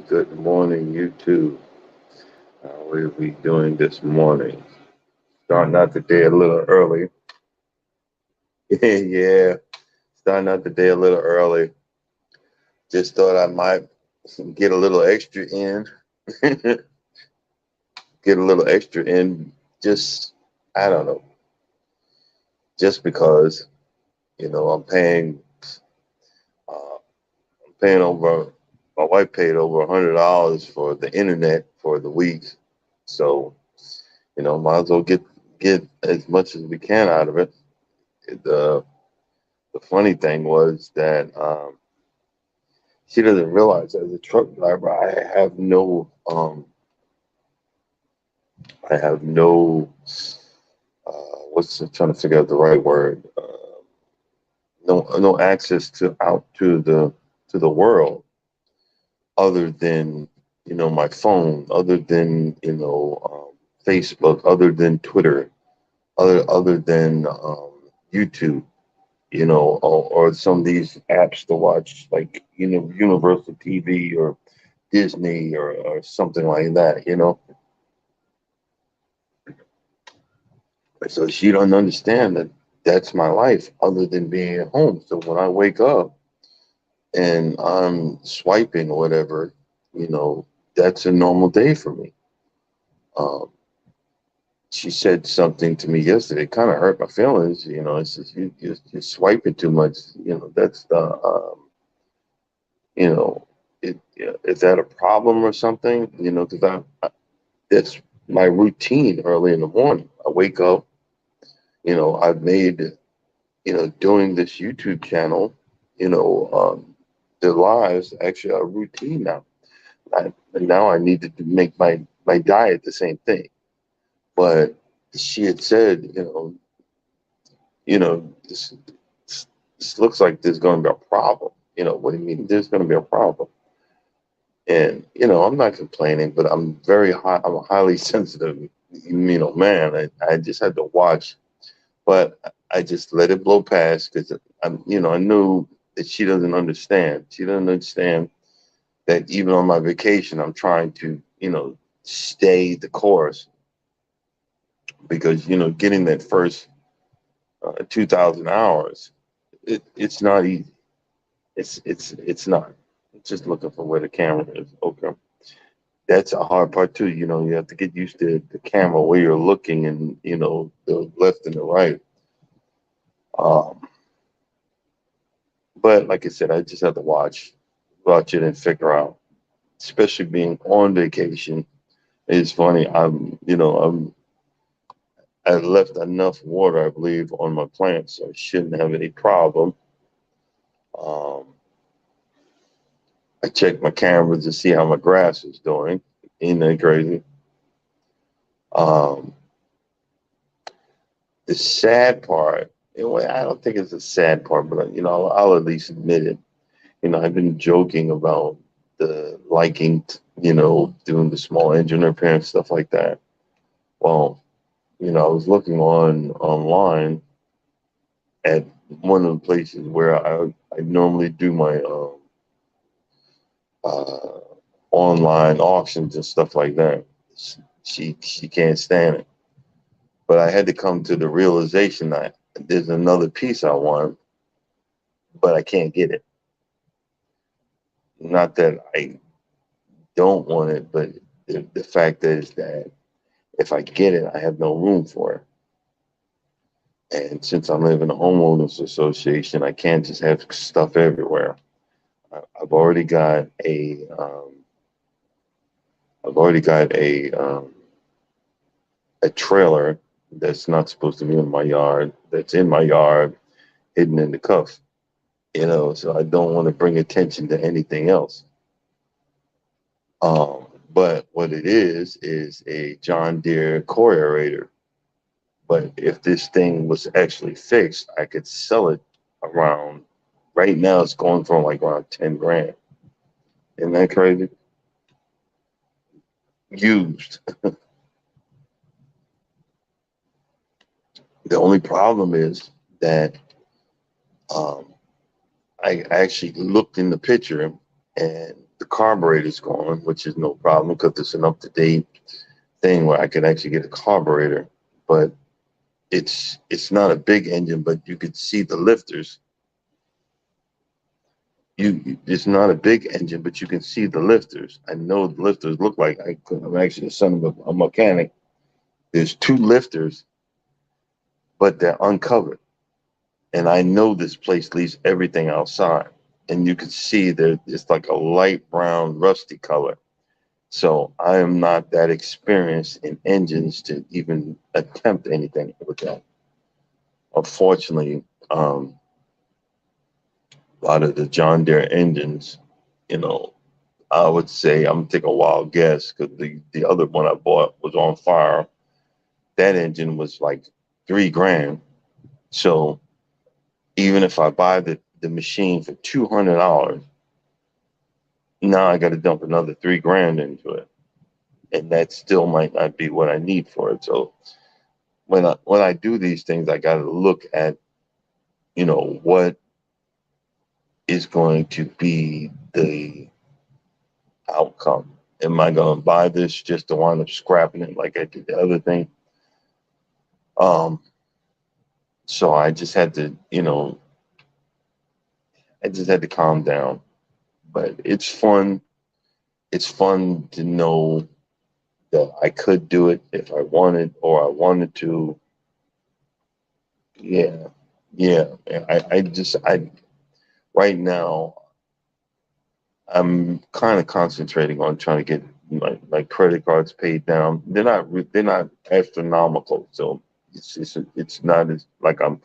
Good morning, YouTube. How are we doing this morning? Starting out the day a little early. Yeah, starting out the day a little early. Just thought I might get a little extra in. Get a little extra in. Just, I don't know, just because, I'm uh, paying over, my wife paid over $100 for the internet for the week. So, might as well get as much as we can out of it. The the funny thing was that she doesn't realize as a truck driver, I have no, what's I'm trying to figure out the right word, no access to the world other than my phone, other than Facebook, other than Twitter, other than YouTube. Or some of these apps to watch, like Universal TV or Disney or something like that. So she don't understand that that's my life, other than being at home. So when I wake up and I'm swiping or whatever, you know, that's a normal day for me. Um, she said something to me yesterday, kind of hurt my feelings. It's just you're swiping too much. That's the you know, is that a problem or something? Because that's my routine early in the morning. I wake up, I've made, doing this YouTube channel, the lives actually a routine now. And now I need to make my diet the same thing. But she had said, this, this looks like there's going to be a problem. What do you mean there's going to be a problem? And I'm not complaining, but I'm very high. I'm a highly sensitive, man. I just had to watch, but I just let it blow past because I knew that she doesn't understand. She doesn't understand that even on my vacation, I'm trying to, stay the course because getting that first 2,000 hours, it's not easy. It's not. It's just looking for where the camera is. Okay. That's a hard part too. You have to get used to the camera where you're looking and the left and the right. Um, but like I said, I just have to watch it and figure out. Especially being on vacation, it's funny. I left enough water, I believe, on my plants, so I shouldn't have any problem. Um, I checked my cameras to see how my grass is doing. Ain't that crazy? Um, the sad part, well, I don't think it's a sad part, but I'll at least admit it. I've been joking about the liking, doing the small engine repair and stuff like that. Well, I was looking online at one of the places where I normally do my uh, online auctions and stuff like that. She can't stand it, but I had to come to the realization that there's another piece I want, but I can't get it. Not that I don't want it, but the fact is that if I get it, I have no room for it. And since I live in a homeowners association, I can't just have stuff everywhere. I've already got a trailer that's not supposed to be in my yard, that's in my yard, hidden in the cuff. So I don't want to bring attention to anything else. But what it is a John Deere core aerator. But if this thing was actually fixed, I could sell it around. Right now, it's going for like around 10 grand. Isn't that crazy? Used. The only problem is that um, I actually looked in the picture and the carburetor's gone, which is no problem because it's an up-to-date thing where I can actually get a carburetor. But it's not a big engine, but you could see the lifters. It's not a big engine, but you can see the lifters. I know the lifters look like I'm actually the son of a mechanic. There's two lifters, but they're uncovered. And I know this place leaves everything outside. And you can see that it's like a light brown, rusty color. So I am not that experienced in engines to even attempt anything with that. Unfortunately, a lot of the John Deere engines, you know, I would say I'm gonna take a wild guess because the other one I bought was on fire. That engine was like 3 grand. So even if I buy the machine for $200, now I got to dump another 3 grand into it, and that still might not be what I need for it. So when I do these things, I got to look at what is going to be the outcome. Am I going to buy this just to wind up scrapping it like I did the other thing? So I just had to, calm down. But it's fun. It's fun to know that I could do it if I wanted or I wanted to. Yeah, yeah. I right now I'm kind of concentrating on trying to get my credit cards paid down. They're not astronomical, so it's not as like I'm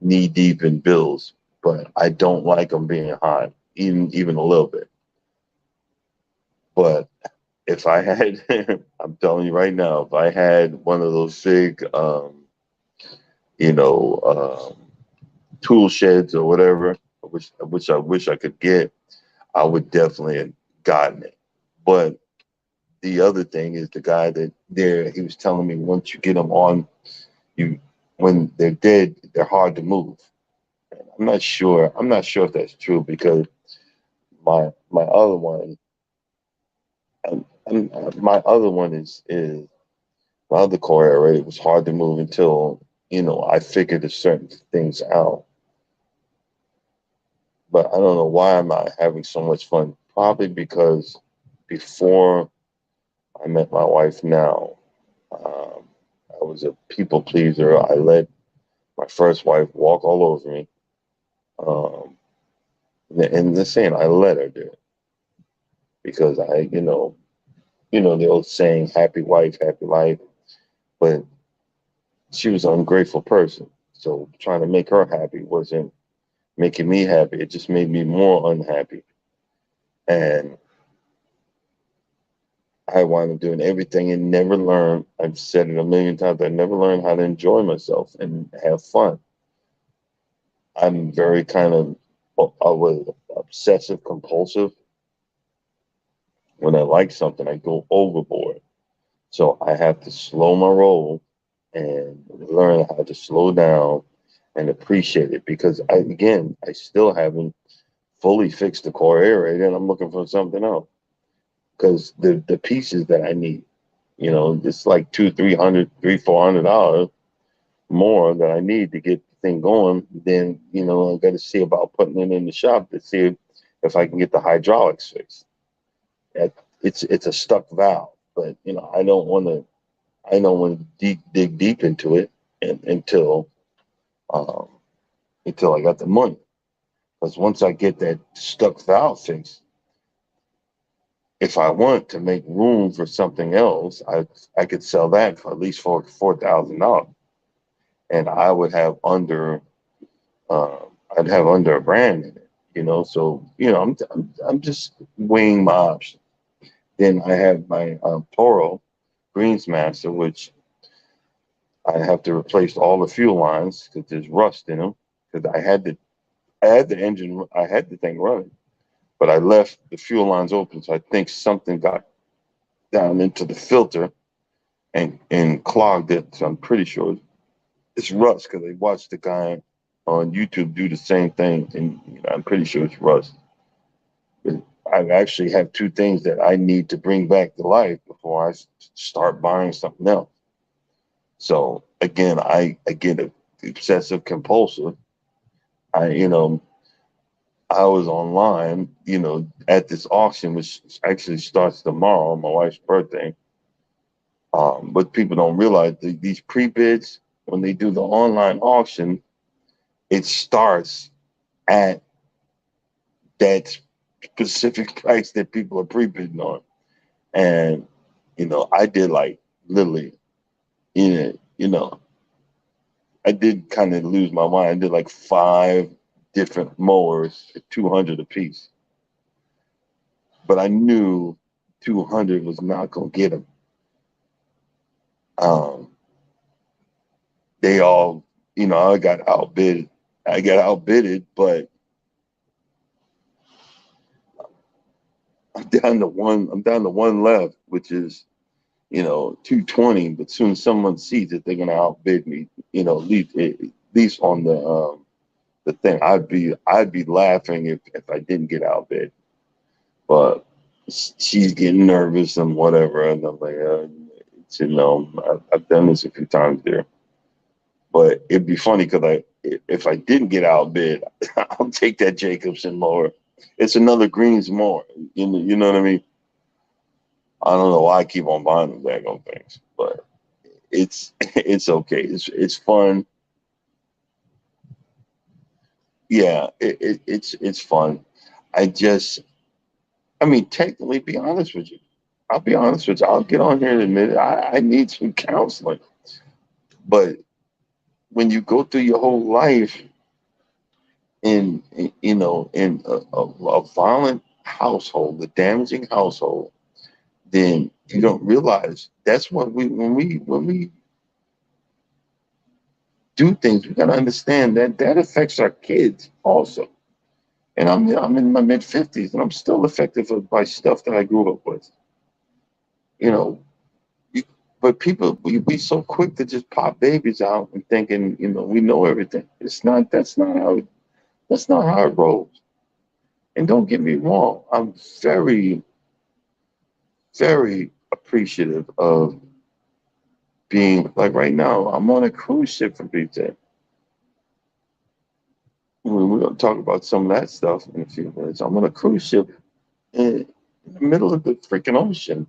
knee deep in bills, but I don't like them being high, even a little bit. But if I had, I'm telling you right now, if I had one of those big, you know, tool sheds or whatever, which I wish I could get, I would definitely have gotten it. But the other thing is the guy that there, he was telling me once you get them on, you when they're dead, they're hard to move. I'm not sure. I'm not sure if that's true because my other one, my other one is my other core area. It was hard to move until I figured a certain things out. But I don't know why I'm not having so much fun. Probably because before I met my wife now, I was a people pleaser. I let my first wife walk all over me. Um, and the saying, I let her do it because the old saying, happy wife, happy life. But she was an ungrateful person. So trying to make her happy wasn't making me happy. It just made me more unhappy. And I wound up doing everything and never learned. I've said it a million times. I never learned how to enjoy myself and have fun. I'm very kind of, I was obsessive compulsive. When I like something, I go overboard. So I have to slow my roll and learn how to slow down and appreciate it because I still haven't fully fixed the core area and I'm looking for something else because the pieces that I need, it's like two, $400 more that I need to get the thing going. Then, I got to see about putting it in the shop to see if I can get the hydraulics fixed. It's a stuck valve, but I don't want to dig deep into it until um, until I got the money. Because once I get that stuck valve fixed, if I want to make room for something else, I could sell that for at least $4,000, and I would have uh, I'd have under a brand in it. So I'm just weighing my options. Then I have my Toro Greensmaster, which I have to replace all the fuel lines because there's rust in them. Because I had the thing running, but I left the fuel lines open, so I think something got down into the filter and clogged it. So I'm pretty sure it's rust because I watched the guy on YouTube do the same thing, and I'm pretty sure it's rust. I actually have two things that I need to bring back to life before start buying something else. So again, I get obsessive compulsive. I I was online, at this auction, which actually starts tomorrow, my wife's birthday. But people don't realize these pre-bids, when they do the online auction, it starts at that specific price that people are pre-bidding on. And, I did like literally, you know, I did kind of lose my mind. I did like five different mowers at 200 a piece. But I knew 200 was not going to get them. Um, they all, I got outbid. I got outbidded, but I'm down to one left, which is, 220. But soon as someone sees it, they're gonna outbid me. At least on the thing. I'd be laughing if I didn't get outbid. But she's getting nervous and whatever, and I'm like, I've done this a few times there. But it'd be funny because if I didn't get outbid, I'll take that Jacobson mower. It's another Greens mower. You know what I mean? I don't know why I keep on buying them daggone things, but it's okay. It's fun. Yeah, it's fun. I just, I mean, technically, be honest with you. I'll be honest with you. I'll get on here and admit it. I need some counseling. But when you go through your whole life in a violent household, a damaging household, then you don't realize that's what when we do things, we gotta understand that that affects our kids also. And I'm in my mid 50s and I'm still affected by stuff that I grew up with. You know, you, but people we so quick to just pop babies out and thinking, we know everything. It's not. That's not how it rolls. And don't get me wrong, I'm very, very appreciative of being like right now. I'm on a cruise ship for BJ. We're going to talk about some of that stuff in a few minutes. I'm on a cruise ship in the middle of the freaking ocean,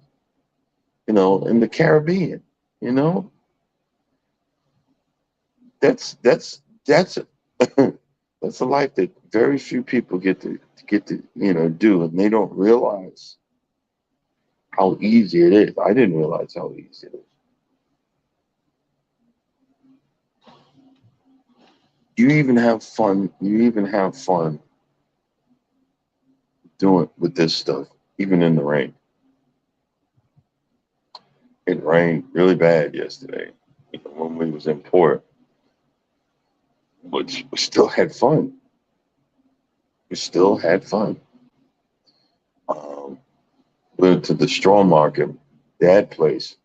in the Caribbean. You know, that's that's a life that very few people get to do, and they don't realize how easy it is. I didn't realize how easy it is. You even have fun. You even have fun doing with this stuff, even in the rain. It rained really bad yesterday, when we was in port, but we still had fun. We still had fun. Um, went to the straw market, that place.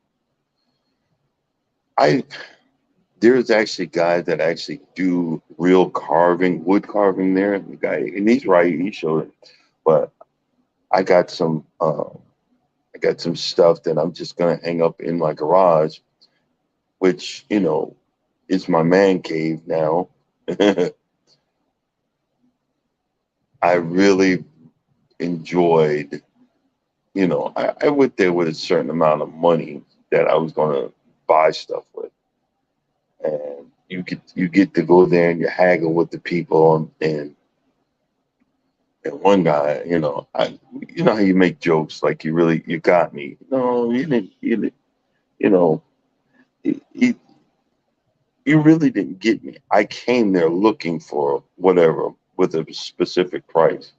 I There's actually guys that actually do real carving, wood carving there. The guy, and he's right. He showed it, but I got some. I got some stuff that I'm just gonna hang up in my garage, which is my man cave now. I really enjoyed. I went there with a certain amount of money that I was gonna buy stuff with, and you get to go there and you haggle with the people, and one guy, how you make jokes like you got me. No, you didn't, you know, he, you really didn't get me. I came there looking for whatever with a specific price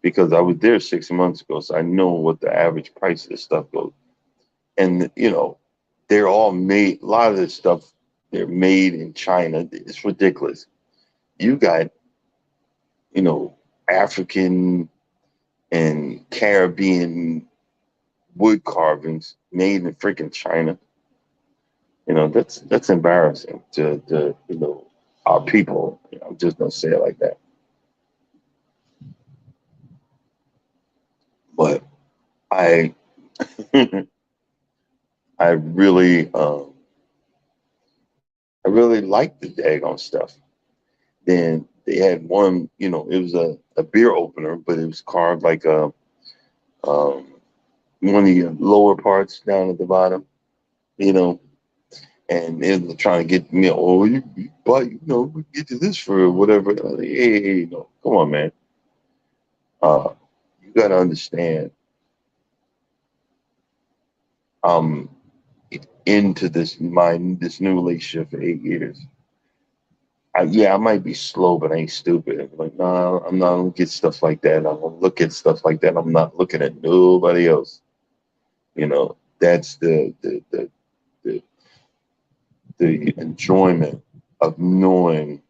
because I was there 6 months ago, so I know what the average price of this stuff goes. And they're all made. A lot of this stuff they're made in China. It's ridiculous. You got you know African and Caribbean wood carvings made in freaking China. That's embarrassing to our people. I'm just gonna say it like that. But I I really I really liked the daggone stuff. Then they had one, it was a beer opener, but it was carved like a um, one of the lower parts down at the bottom, you know, and they were trying to get me, oh, you but we get you this for whatever. Like, hey, no, come on, man. You got to understand, I'm into this new relationship for 8 years. Yeah, I might be slow, but I ain't stupid. I'm like, no, I'm not gonna get stuff like that. I'm gonna look at stuff like that. I'm not looking at nobody else. That's the, the enjoyment of knowing.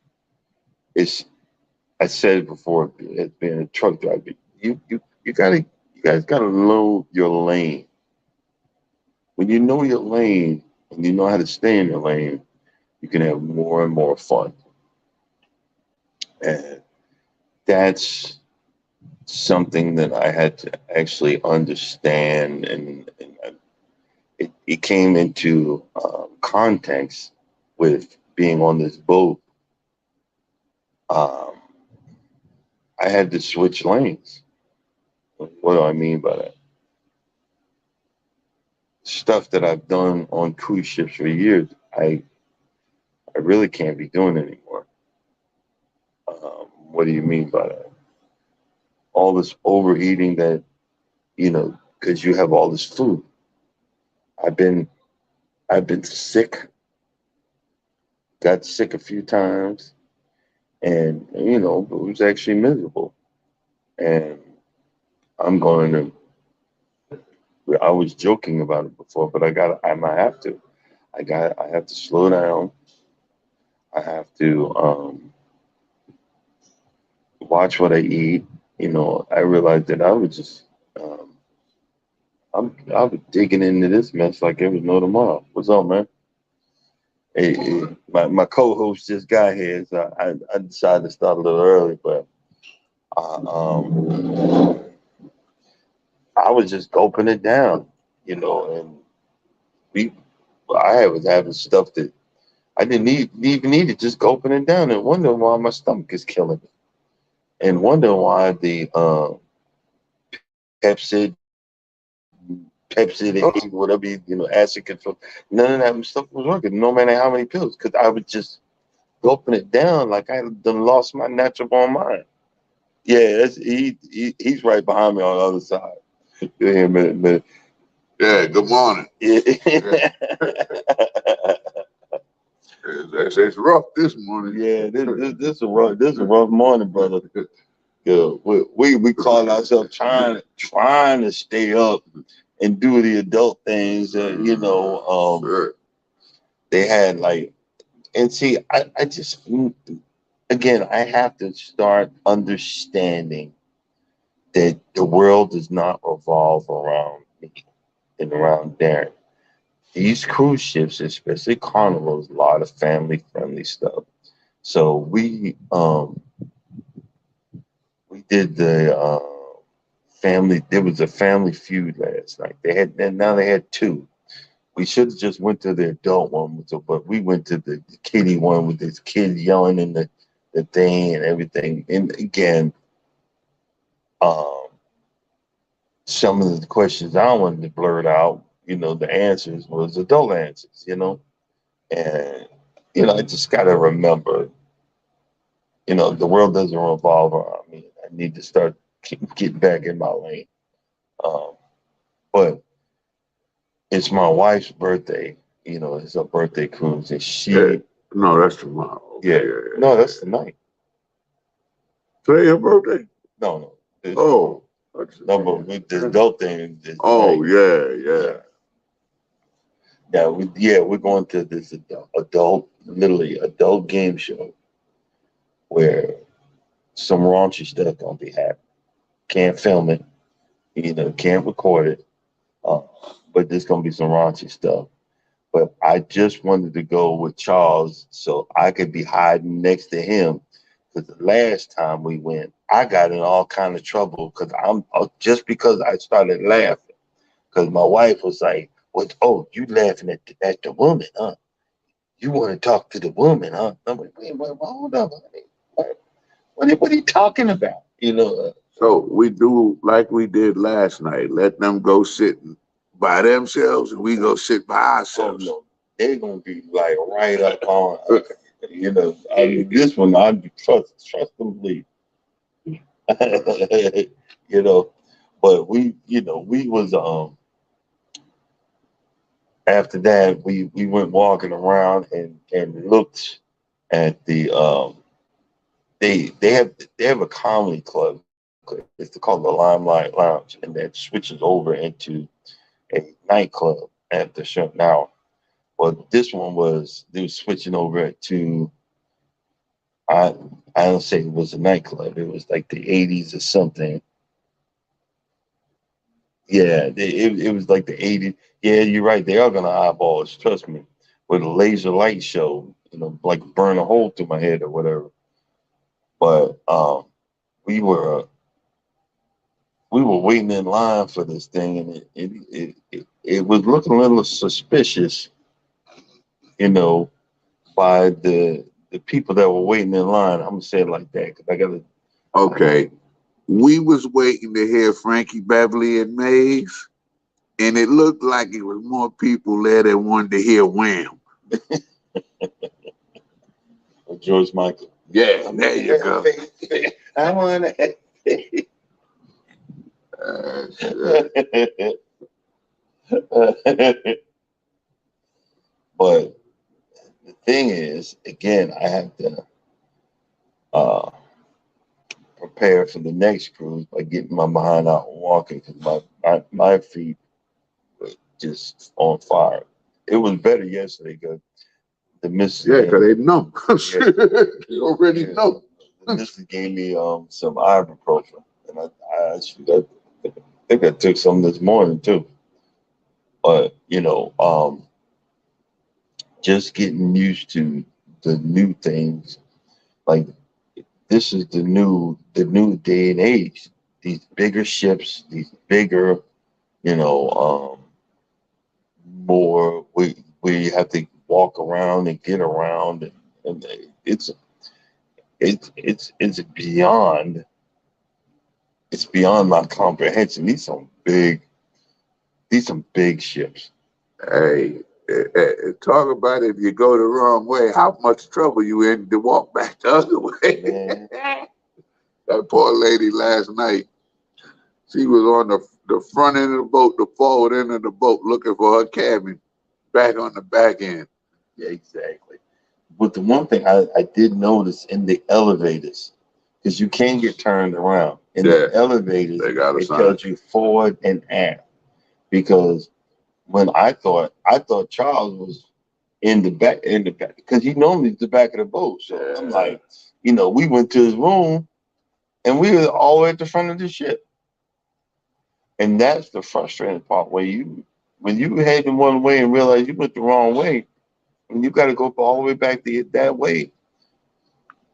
It's I said it before as being a truck driver. You guys gotta know your lane. When you know your lane and you know how to stay in your lane, you can have more and more fun. And that's something that I had to actually understand, and it came into context with being on this boat. Um, I had to switch lanes. What do I mean by that? Stuff that I've done on cruise ships for years, I really can't be doing anymore. What do you mean by that? All this overeating that, because you have all this food. I've been I've been sick, got sick a few times, and it was actually miserable. And I'm going to. I was joking about it before, but I might have to. I have to slow down. I have to watch what I eat. I realized that I was just, um, I was digging into this mess like it was no tomorrow. What's up, man? Hey, my co-host just got here, so I decided to start a little early, but I, I was just gulping it down, and we, I was having stuff that I didn't even need it, just gulping it down and wondering why my stomach is killing me, and wondering why the Pepsid, whatever, acid control, none of that stuff was working, no matter how many pills, because I was just gulping it down like I done lost my natural born mind. Yeah, he's right behind me on the other side. Give him a minute. Yeah, good morning. Yeah. Yeah. It's rough this morning. Yeah, this is a rough morning, brother. Yeah, we call ourselves trying to stay up and do the adult things that Sure. they had, like, and see, I just, again, I have to start understanding that the world does not revolve around me and around Darren. These cruise ships, especially carnivals, a lot of family friendly stuff. So we did the family. There was a family feud last night. They had, and now they had two. We should have just went to the adult one, but we went to the kiddie one with this kid yelling in the thing and everything. And again, um, some of the questions I wanted to blurt out, the answers was adult answers, and I just got to remember, the world doesn't revolve around me. I need to start getting back in my lane. Um, but it's my wife's birthday. It's her birthday cruise, and Yeah. No, that's tomorrow. Yeah, no, that's the night. Today your birthday? No, no. Oh. No, but with the adult thing is Oh, tonight. yeah. Yeah, we're going to this adult, literally adult game show where some raunchy stuff gonna be happening. Can't film it, can't record it, uh, but there's gonna be some raunchy stuff. But I just wanted to go with Charles so I could be hiding next to him Because the last time we went, I got in all kind of trouble because I'm just because I started laughing. Because my wife was like, "What? Oh, you laughing at the woman, huh? You want to talk to the woman, huh?" I'm like, "Wait, hold up, honey. What are you talking about?" You know. So we do like we did last night. Let them go sit by themselves, and we go sit by Oh ourselves. no, they're gonna be like right up on. You know, I mean, this one I trust them, believe. You know, but we was after that we went walking around and looked at the they have a comedy club. It's called the Limelight Lounge, and that switches over into a nightclub at the show now. But this one was they were switching over to I I don't say it was a nightclub. It was like the 80s or something. Yeah, it was like the 80s. Yeah, you're right. They are gonna eyeball us, trust me. With a laser light show, like burn a hole through my head or whatever. But we were we were waiting in line for this thing, and it was looking a little suspicious, you know, by the people that were waiting in line. I'm gonna say it like that because I got to. Okay, we was waiting to hear Frankie Beverly and Mays, and it looked like it was more people there that wanted to hear Wham. George Michael. Yeah, there you go. I want to. But the thing is, again, I have to uh, prepare for the next cruise by getting my behind out and walking because my feet were just on fire. It was better yesterday because the missus Yeah, gave because me, they know. yeah, They already yeah, know. the missus gave me some ibuprofen, and I think I took some this morning too. But just getting used to the new things. Like this is the new day and age. These bigger ships, these bigger, you know, more where you have to walk around and get around, and it's beyond my comprehension. These some big ships. Hey, talk about if you go the wrong way, how much trouble you in to walk back the other way. Man, That poor lady last night, she was on the front end of the boat, the forward end of the boat, looking for her cabin, back on the back end. yeah, exactly. But the one thing I did notice in the elevators, because you can get turned around in the Yeah, elevators, they got a it sign. tells you forward and aft. Because when I thought Charles was in the back because he normally is the back of the boat. So I'm Yeah, like, we went to his room and we were all the way at the front of the ship. And that's the frustrating part where when you heading one way and realize you went the wrong way and you got to go all the way back that way,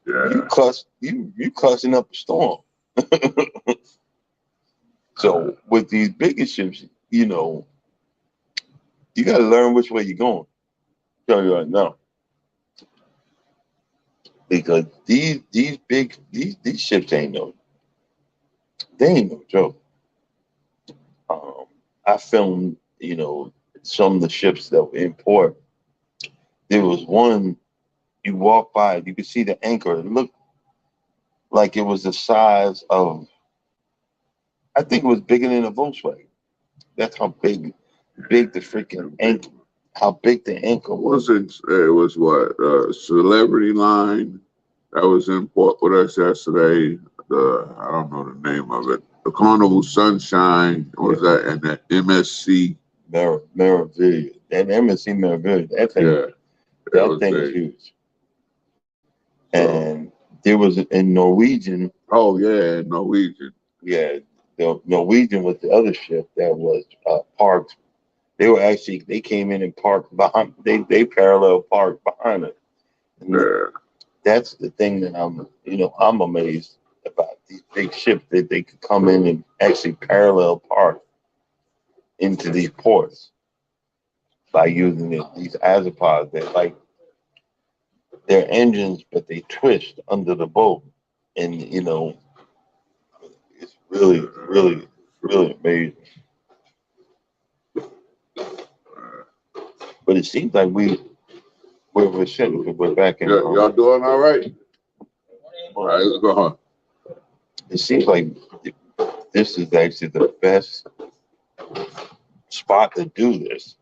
you yeah. cussing up a storm. So with these bigger ships, you got to learn which way you're going. Tell you right now, because these ships ain't no joke. Um, I filmed, some of the ships that were in port. There was one you walk by, you could see the anchor. It looked like it was the size of, I think it was bigger than a Volkswagen. That's how big the freaking anchor, how big the anchor was. Was it? It was what? Celebrity Line that was in port with us yesterday. I don't know the name of it. The Carnival Sunshine was Yeah, that, and the MSC. Meraviglia. That MSC Meraviglia, Yeah, it that was thing is big. huge. So, And there was in Norwegian, oh yeah, Norwegian. yeah, the Norwegian was the other ship that was parked. They came in and parked behind. They parallel parked behind it. And Yeah, that's the thing that I'm amazed about these big ships that they could come in and actually parallel park into these ports by using these azapods. They're like they're engines, but they twist under the boat, and it's really, really, really amazing. But it seems like we're sitting, we're back in. Y'all doing all right? All right, let's go on. It seems like this is actually the best spot to do this.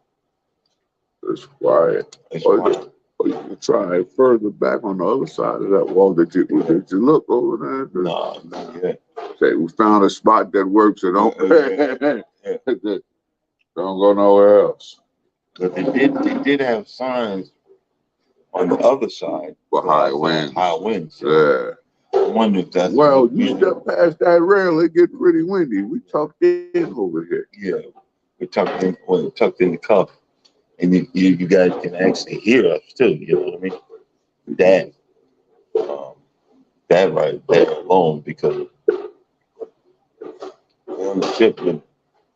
It's quiet. It's Or quiet. you can try it further back on the other side of that wall. Did you look over there? No, not yet. Say we found a spot that works and don't Yeah. don't go nowhere else. But they did have signs on the other side For high winds. High winds. Yeah. I wonder if that's Well, you step past that rail, it gets pretty windy. We tucked in over here. Yeah, we're tucked in the cup, and you guys can actually hear us too. You know what I mean? That that right there alone, because we're on the ship with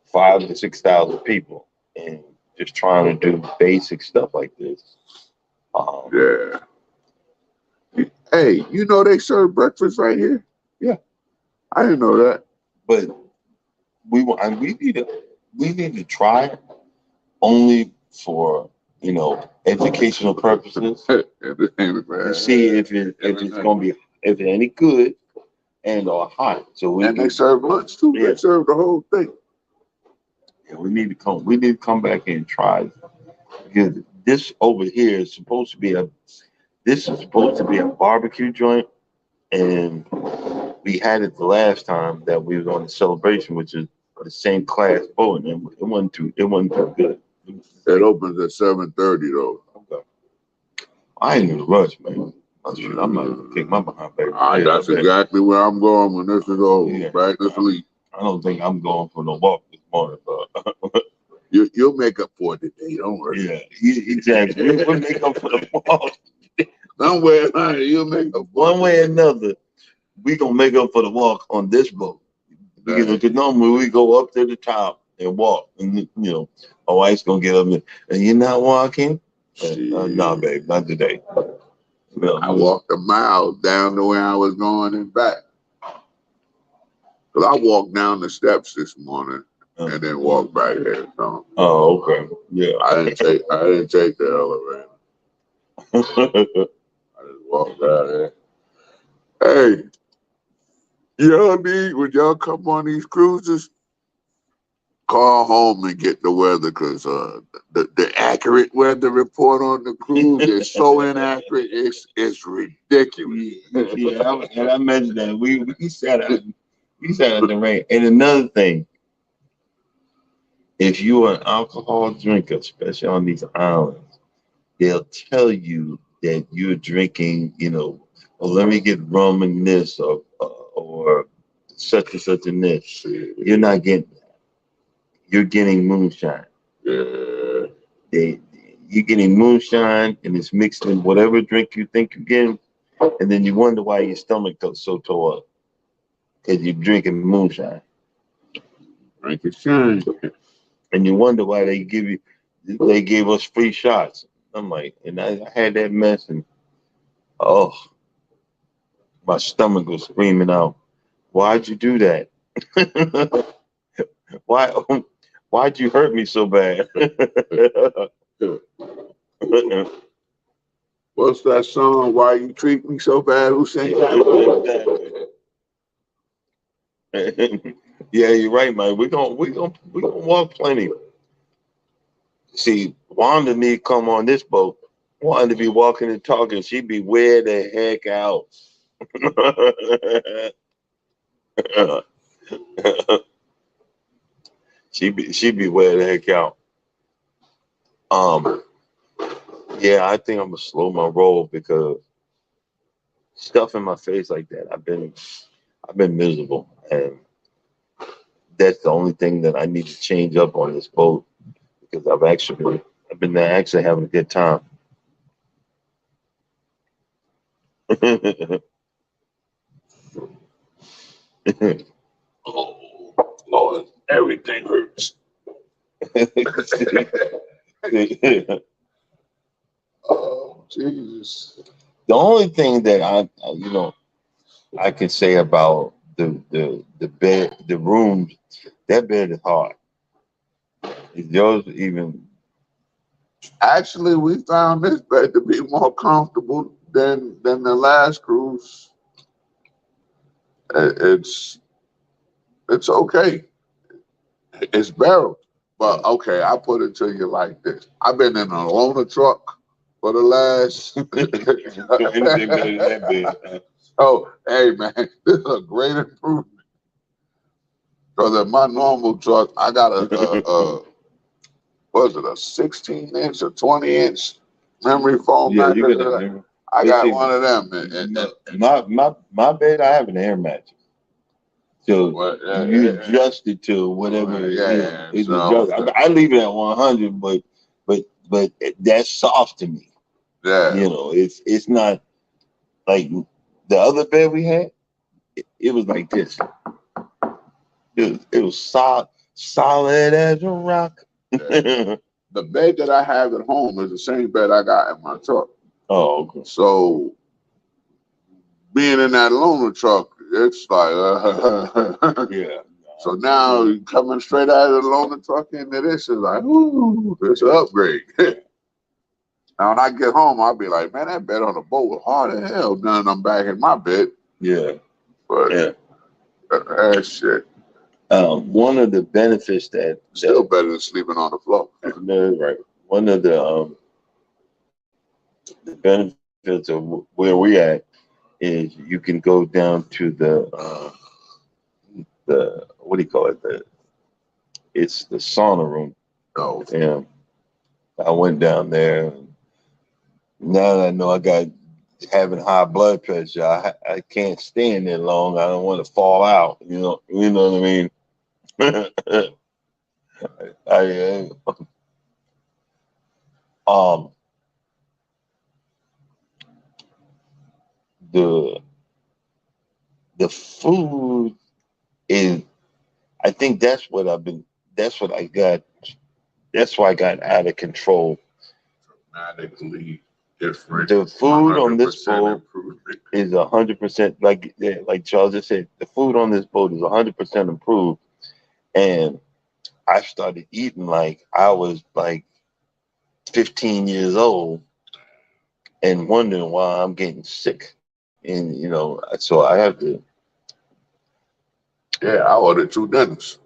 5,000 to 6,000 people, and just trying to do basic stuff like this. Yeah. Hey, you know they serve breakfast right here? Yeah. I didn't know that. But we need to try it only for educational purposes to see if it's gonna be if it's any good and or hot. So and they serve lunch too. Yeah. They serve the whole thing. Yeah, we need to come. We need to come back and try it. Because this over here is supposed to be a barbecue joint, and we had it the last time that we was on the celebration, which is the same class boat, and it wasn't too good. It opens at 7:30 though. Okay. I ain't in a rush, man. I'm not gonna kick my behind back. That's exactly where I'm going when this is over. Yeah. Back to sleep. I don't think I'm going for no walk this morning, but You'll make up for it today. Don't worry. yeah, exactly. We'll make up for the walk. Somewhere, you'll make up. One way or another, we gonna make up for the walk on this boat. Because normally we go up to the top and walk, and my wife's gonna get up and you're not walking. No, babe, not today. No, I walked a mile down to where I was going and back. Cause I walked down the steps this morning and then walked back here. So. Oh, okay. Yeah. I didn't take the elevator. I just walked out there. Hey, when y'all come on these cruises, call home and get the weather, because the accurate weather report on the cruise is so inaccurate, it's ridiculous. Yeah, and I mentioned that we sat out the rain. And another thing, if you're an alcohol drinker, especially on these islands, they'll tell you that you're drinking, let me get rum in this or such and such in this. You're not getting that. You're getting moonshine. Yeah. You're getting moonshine, and it's mixed in whatever drink you think you're getting, and then you wonder why your stomach goes so tore up, because you're drinking moonshine. Drink it shine. And you wonder why they gave us free shots. I'm like, and I had that mess, and my stomach was screaming out, "Why'd you do that? Why'd you hurt me so bad?" What's that song? Why you treat me so bad? Who sang that? Yeah, you're right, man. We gonna walk plenty. See, Wanda need to come on this boat. Wanda be walking and talking. She be weird the heck out. she be weird the heck out. Yeah, I think I'm gonna slow my roll, because stuff in my face like that, I've been miserable, and that's the only thing that I need to change up on this boat, because I've been actually having a good time. Oh, Lord, everything hurts. Oh, Jesus. The only thing that I can say about the bed, the rooms, that bed is hard. Is yours even? Actually, we found this bed to be more comfortable than the last cruise. It's okay. It's bearable. But okay, I put it to you like this. I've been in a loaner truck for the last Anything better than that bed? Oh, hey man, this is a great improvement. Because in my normal truck, I got was it a 16-inch or 20-inch memory foam Yeah, you mattress? got that memory. I But got see, one of them. my bed, I have an air mattress. So Well, you adjust it to whatever yeah. it's So adjusted. I leave it at 100, but that's soft to me. yeah, It's not like the other bed we had. It was like this. It was solid as a rock. yeah. The bed that I have at home is the same bed I got in my truck. Oh, okay. So being in that loaner truck, it's like Yeah. So now coming straight out of the loaner truck into this is like, ooh, it's an upgrade. Now when I get home, I'll be like, man, that bed on the boat was hard as hell. Then I'm back in my bed. Yeah. But Yeah. that shit One of the benefits still better than sleeping on the floor. no, right. One of the benefits of where we at is you can go down to the what do you call it? It's the sauna room. No. And I went down there. And now that I know I got having high blood pressure, I can't stand there long. I don't want to fall out. You know what I mean. I um the the food is. I think that's what I've been. That's what I got. That's why I got out of control. Dramatically different. The food on this 100% boat improvement. is 100% like Charles just said. The food on this boat is 100% improved, and I started eating like I was like 15 years old, and wondering why I'm getting sick. And so I have to. Yeah, I ordered 2 dinners.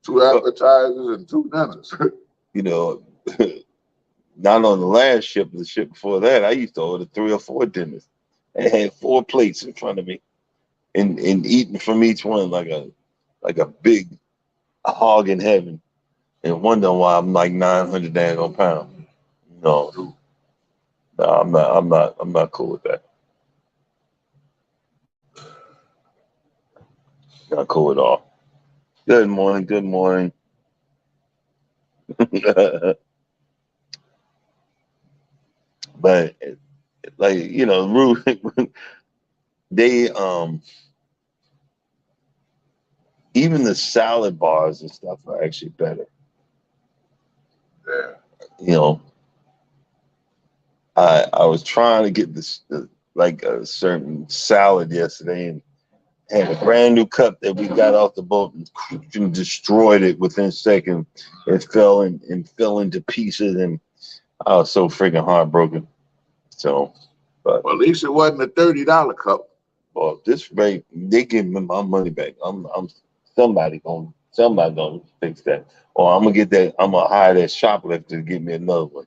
2 appetizers and 2 dinners. you know, Not on the last ship, the ship before that, I used to order 3 or 4 dinners and had 4 plates in front of me and eating from each one like a big hog in heaven and wondering why I'm like 900 daggone pounds. No, no, I'm not cool with that. Not cool at all. Good morning, good morning. But like, they even the salad bars and stuff are actually better. Yeah. You know, I was trying to get this like a certain salad yesterday and had a brand new cup that we got off the boat and destroyed it within seconds. It fell into pieces and I was so freaking heartbroken. So, but Well, at least it wasn't a $30 cup. well, this rate they give me my money back. I'm somebody gonna fix that, or I'm gonna get that. I'm gonna hire that shoplifter to get me another one.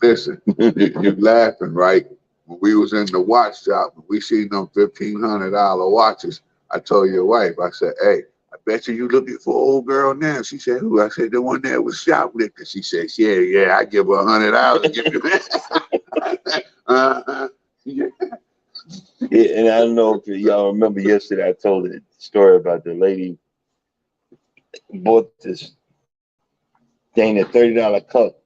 Listen, you're laughing, right? When we was in the watch shop, we seen them $1,500 watches. I told your wife, I said, hey, I bet you looking for an old girl now. She said, who? I said, the one that was shoplifting. She said, yeah, I give her $100. Give you yeah. Yeah, and I don't know if y'all remember yesterday I told the story about the lady bought this thing at $30 cup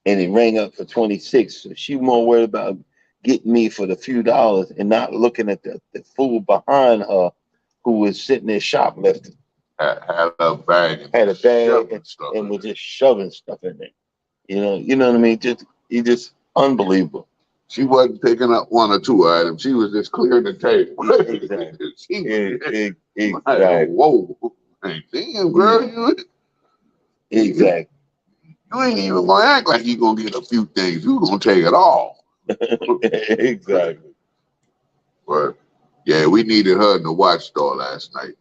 and it rang up for 26. So she more worried about get me for the few dollars and not looking at the fool behind her who was sitting there shoplifting, Had a bag and had a bag shoving stuff and in was there. just shoving stuff in there. You know what I mean? Just unbelievable. She wasn't picking up one or two items. She was just clearing the table. Exactly. She was like, Exactly. whoa. Like, damn, Yeah, girl, exactly. you ain't even gonna act like you gonna get a few things. You gonna take it all. Exactly. But yeah, we needed her in the watch store last night.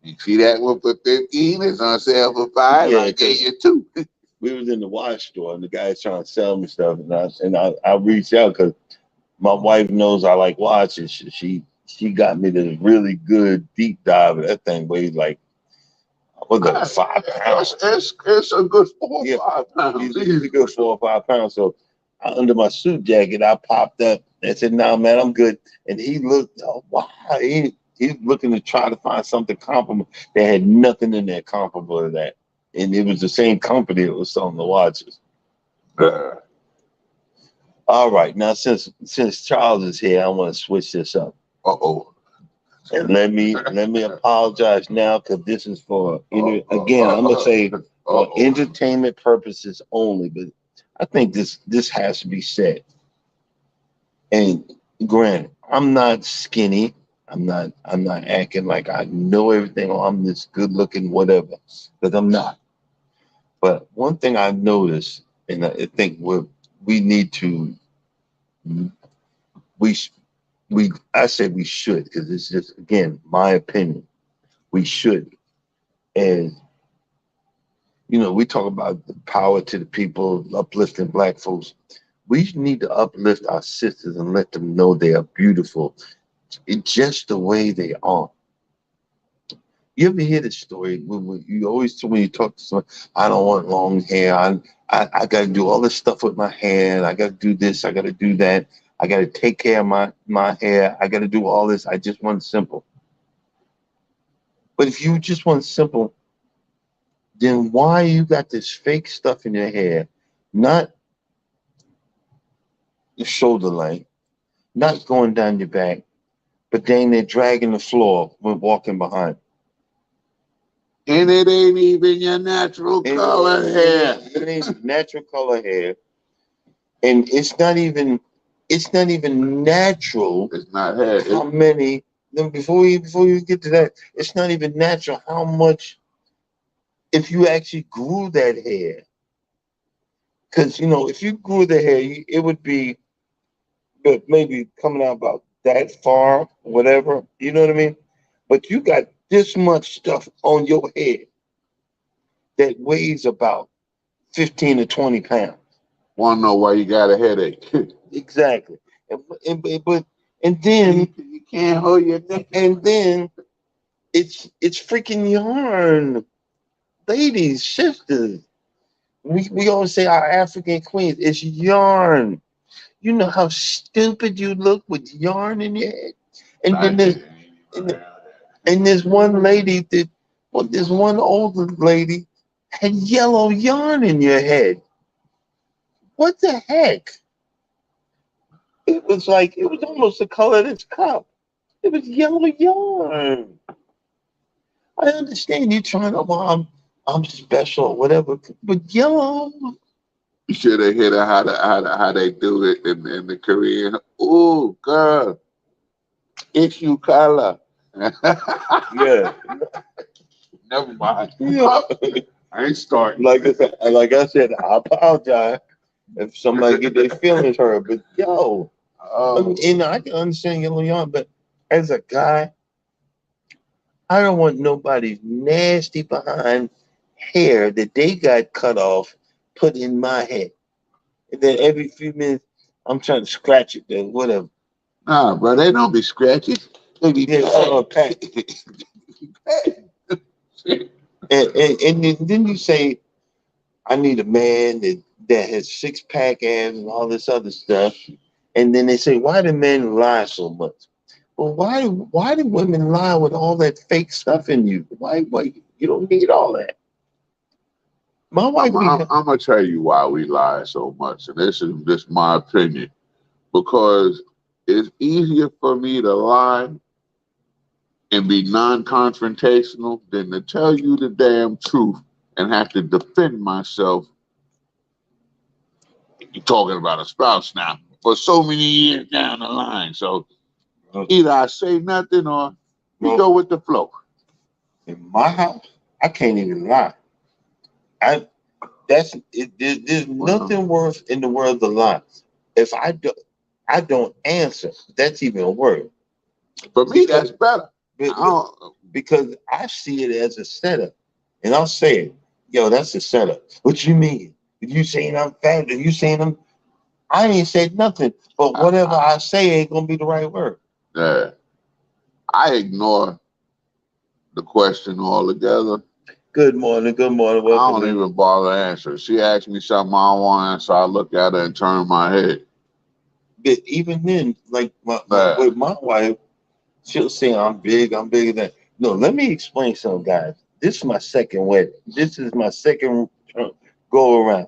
You see that one for 15? It's on sale for 5. Yeah, I gave 'cause you 2. we was in the watch store and the guy's trying to sell me stuff, and I reached out because my wife knows I like watches. She got me this really good deep dive of that thing weighs like what was it, 5 pounds? It's a good 4 or Yeah, 5 pounds. it's a good 4 or 5 pounds. So under my suit jacket, I popped up and said, "No, man, I'm good." And he looked, oh, wow, he's looking to try to find something comparable. There had nothing in there comparable to that, and it was the same company that was selling the watches. Uh All right, now since Charles is here, I want to switch this up. oh. And let me apologize now because this is for again, I'm gonna say for entertainment purposes only, but I think this has to be said. And granted, I'm not skinny. I'm not acting like I know everything or I'm this good looking whatever, because I'm not. But one thing I've noticed, and I think we need to we sh- we I say we should, because it's just again my opinion. We should. And we talk about the power to the people, uplifting black folks. We need to uplift our sisters and let them know they are beautiful just the way they are. You ever hear the story when you always when you talk to someone, I don't want long hair. I got to do all this stuff with my hair. I got to do this. I got to do that. I got to take care of my hair. I got to do all this. I just want simple. But if you just want simple, then why you got this fake stuff in your hair, not the shoulder length, not going down your back, but then they're dragging the floor when walking behind. And it ain't even your natural color hair. It ain't natural color hair, and it's not even natural. It's not hair. How many? Then before you get to that, it's not even natural how much if you actually grew that hair. Because if you grew the hair, it would be but maybe coming out about that far, whatever. You know what I mean? But you got this much stuff on your head that weighs about 15 to 20 pounds. Wanna know why you got a headache? Exactly. And then You can't hold your neck. and then it's freaking yarn, ladies, sisters. We always say our African queens. It's yarn. You know how stupid you look with yarn in your head. And then and, and there's one lady there's one older lady had yellow yarn in your head. What the heck? It was almost the color of this cup. It was yellow yarn. I understand you trying to, well, I'm special or whatever, but yellow. You should have hit her how they do it in the Korean. Oh, girl, issue color. Yeah. Never mind. Yeah. I ain't starting. Like I said, I apologize if somebody get their feelings hurt, but Oh, I can understand yellow yarn, but as a guy, I don't want nobody's nasty behind hair that they got cut off put in my head. And then every few minutes, I'm trying to scratch it, then whatever. nah, bro, they don't be scratchy. They be Yeah, pat. And then you say, I need a man that has six pack abs and all this other stuff. And then they say, why do men lie so much? Well, why do women lie with all that fake stuff in you? Why you don't need all that? My wife be I'm gonna tell you why we lie so much, and this is just my opinion. Because it's easier for me to lie and be non-confrontational than to tell you the damn truth and have to defend myself. You're talking about a spouse now for so many years down the line. So either I say nothing or we go with the flow. in my house. I can't even lie. I that's it. There's Well, nothing worse in the world than lie. If I don't answer. That's even a word for me, because that's better. be- I be- don't, because I see it as a setup, and I'll say it. Yo, that's a setup. What you mean? You saying I'm fat? Are you saying I'm? I ain't said nothing, but whatever I say ain't gonna be the right word. uh, I ignore the question altogether. Good morning. Good morning. I Welcome don't to. even bother answering. She asks me something I don't want to answer. I look at her and turn my head. But even then, like Uh, with my wife, she'll say I'm big. I'm bigger than. No, let me explain something, guys. This is my second wedding. This is my second go around.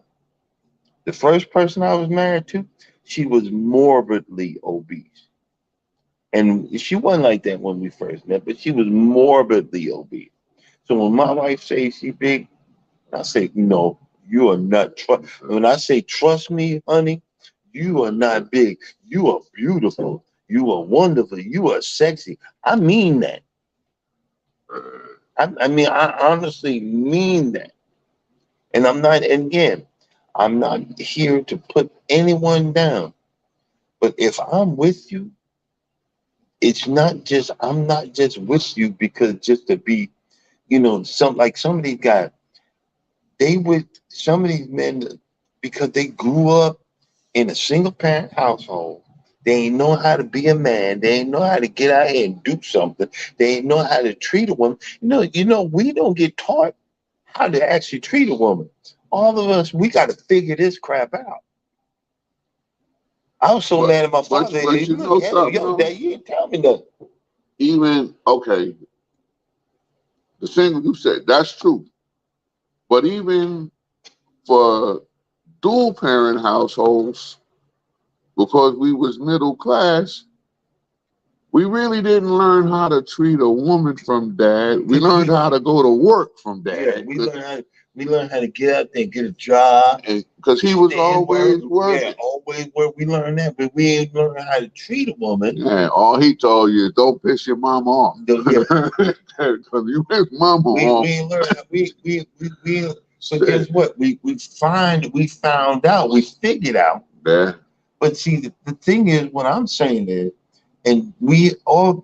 The first person I was married to, she was morbidly obese. And she wasn't like that when we first met, but she was morbidly obese. So when my wife says she big, I say, no, you are not. When I say trust me, honey, you are not big. You are beautiful. You are wonderful. You are sexy. I mean that. I mean, I honestly mean that. And I'm not, and again, I'm not here to put anyone down. But if I'm with you, it's not just, I'm not just with you because just to be, some of these guys, they with some of these men because they grew up in a single parent household. They ain't know how to be a man. They ain't know how to get out here and do something. They ain't know how to treat a woman. We don't get taught how to actually treat a woman. All of us, we got to figure this crap out. I was so but mad at my father. but you Look, know something yo, though? Dad, you didn't tell me nothing. Even okay, the thing you said, that's true. But even for dual parent households, because we was middle class, we really didn't learn how to treat a woman from dad. We learned how to go to work from Yeah, dad. we learned how to get out there and get a job. Because he was Stay in work. always Yeah, working. always work. We learned that, but we ain't learned how to treat a woman. Yeah, all he told you is don't piss your mom off. Yeah, Because you piss mama we off. ain't learned. We. So guess what? We found out. We figured out. Yeah. But see, the thing is, what I'm saying is, and we all.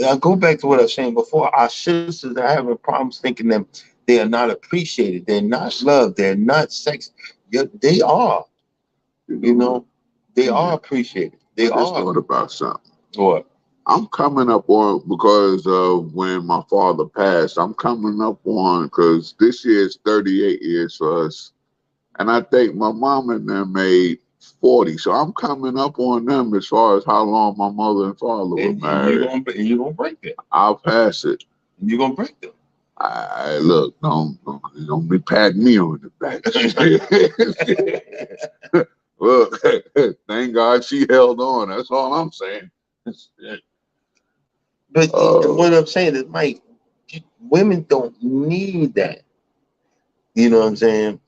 I go back to what I was saying before. Our sisters are having problems thinking that they are not appreciated. They're not loved. They're not sexy. Yeah, they are. You know, they are appreciated. They I just are. thought about something. What? I'm coming up on because of when my father passed. I'm coming up on because this year is 38 years for us, and I think my mom and them made 40. So I'm coming up on them as far as how long my mother and father were married. And you're gonna break it. I'll pass it. And you're gonna break them. I look, don't be patting me on the back. Look, thank God she held on. That's all I'm saying. But Uh, what I'm saying is, Mike, women don't need that. You know what I'm saying?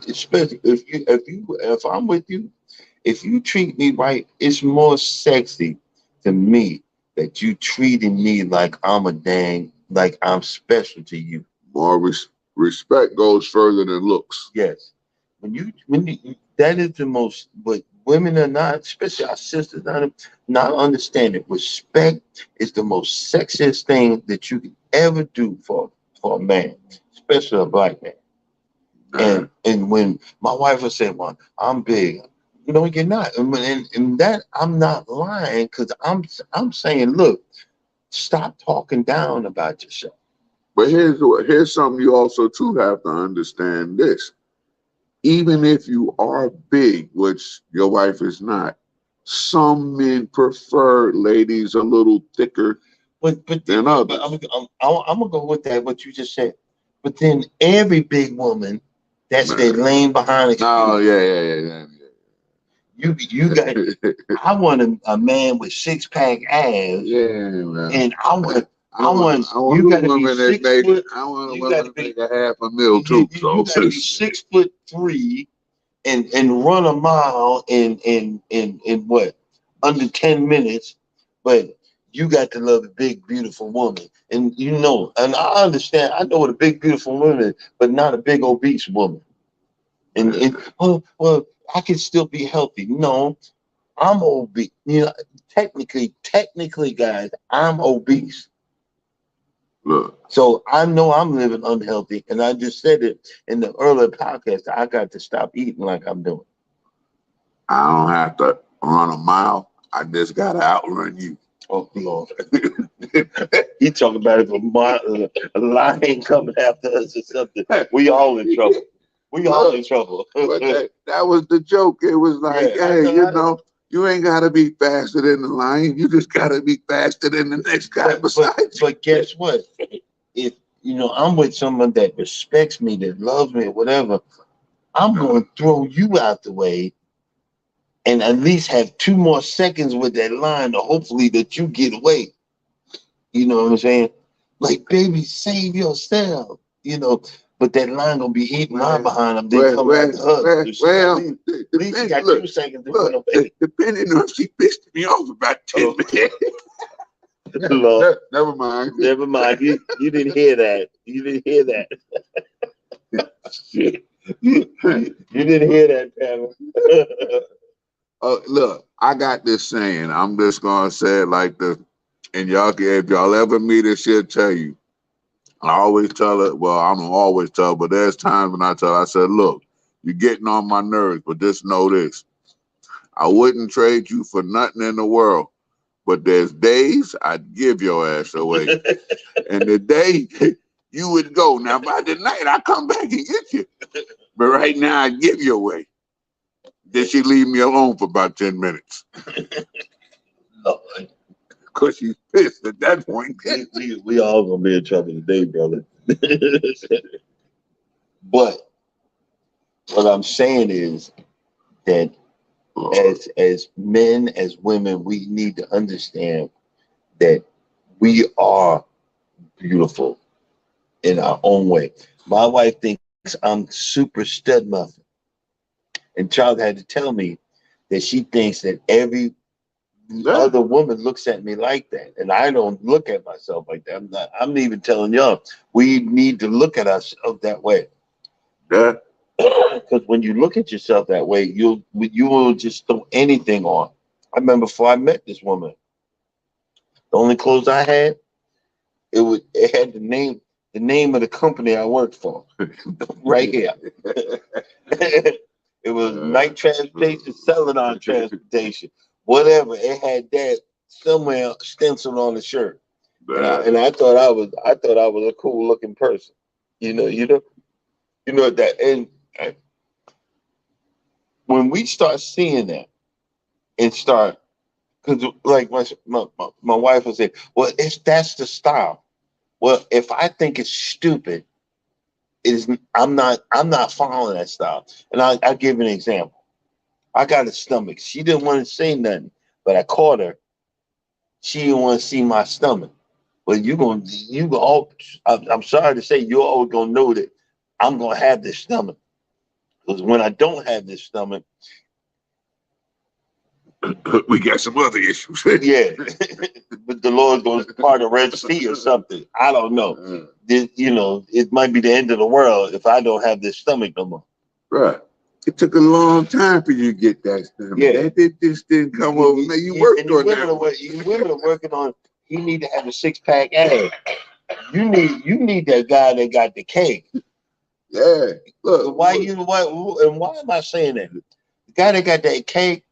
Especially if I'm with you, if you treat me right, it's more sexy to me that you treating me like I'm a dang, like I'm special to you. more respect goes further than looks. Yes. When you that is the most, but women are not, especially our sisters, not understanding. Respect is the most sexiest thing that you can ever do for a man, especially a black man. Nah, And when my wife would say, "Well, I'm big," you're not. And that I'm not lying because I'm saying, look, stop talking down about yourself. but here's something you also too have to understand this. Even if you are big, which your wife is not, some men prefer ladies a little thicker But than but others. I'm gonna go with that. What you just said. But then every big woman, that's their Man. lane behind No, excuse. yeah. You got. I want a man with 6-pack abs, Yeah, man. and I want you a got to be woman that 6 make foot. I want a You got woman to to be make a half a mil too. you So got to be 6'3" and run a mile in what, under 10 minutes, but you got to love a big beautiful woman, and and I understand. I know what a big beautiful woman is, but not a big obese woman. And oh well, I can still be healthy. No, I'm obese. Technically, guys, I'm obese. look, So I know I'm living unhealthy, and I just said it in the earlier podcast. I got to stop eating like I'm doing. I don't have to run a mile. I just gotta outrun you. Oh Lord, he talking about if a lion coming after us or something. We all in trouble. We all in trouble. But that was the joke. It was like, Yeah, I hey, know. you ain't gotta be faster than the lion. You just gotta be faster than the next guy beside you. But guess what? If I'm with someone that respects me, that loves me, or whatever, I'm going to throw you out the way and at least have 2 more seconds with that line to hopefully that you get away. You know what I'm saying? Like, baby, save yourself. But that line gonna be eating my behind them. Then come after her. At least you got look, 2 seconds to run away. depending on if she pissed me off about 10 minutes. Lord, Never mind. never mind. You didn't hear that. You didn't hear that. you didn't hear that, Pamela. Look, I got this saying. I'm just gonna say it like this. And if y'all ever meet her, she'll tell you. I always tell her, well, I don't always tell her, but there's times when I tell her, I said, look, you're getting on my nerves, but just know this. I wouldn't trade you for nothing in the world, but there's days I'd give your ass away. And the day you would go. Now, by the night, I come back and get you. But right now, I give you away. Then she leave me alone for about 10 minutes. Lord. Because she's pissed at that point. We all gonna be in trouble today, brother. But what I'm saying is that as men, as women, we need to understand that we are beautiful in our own way. My wife thinks I'm super stud muffin, and Charles had to tell me that she thinks that every other woman looks at me like that, and I don't look at myself like that. I'm not even telling y'all. We need to look at ourselves that way. Yeah. Because when you look at yourself that way, you will just throw anything on. I remember before I met this woman, the only clothes I had, it had the name of the company I worked for, right here. It was Night Transportation, Celadon Transportation, whatever. It had that somewhere stenciled on the shirt, and I thought I was a cool looking person, that. And when we start seeing that and start, because like my wife would say, well, if that's the style. Well, if I think it's stupid, I'm not following that style. And I'll give an example. I got a stomach. She didn't want to say nothing, but I caught her. She didn't want to see my stomach. Well, I'm sorry to say, you're always gonna know that I'm gonna have this stomach. Because when I don't have this stomach, We got some other issues. yeah, but the Lord's going to part the Red Sea or something. I don't know. It might be the end of the world if I don't have this stomach no more. Right. It took a long time for you to get that stomach. Yeah. That just didn't come over. Man, you worked on that. You women are working on. You need to have a 6-pack ass. You need that guy that got the cake. Yeah. Look. Why am I saying that? The guy that got that cake,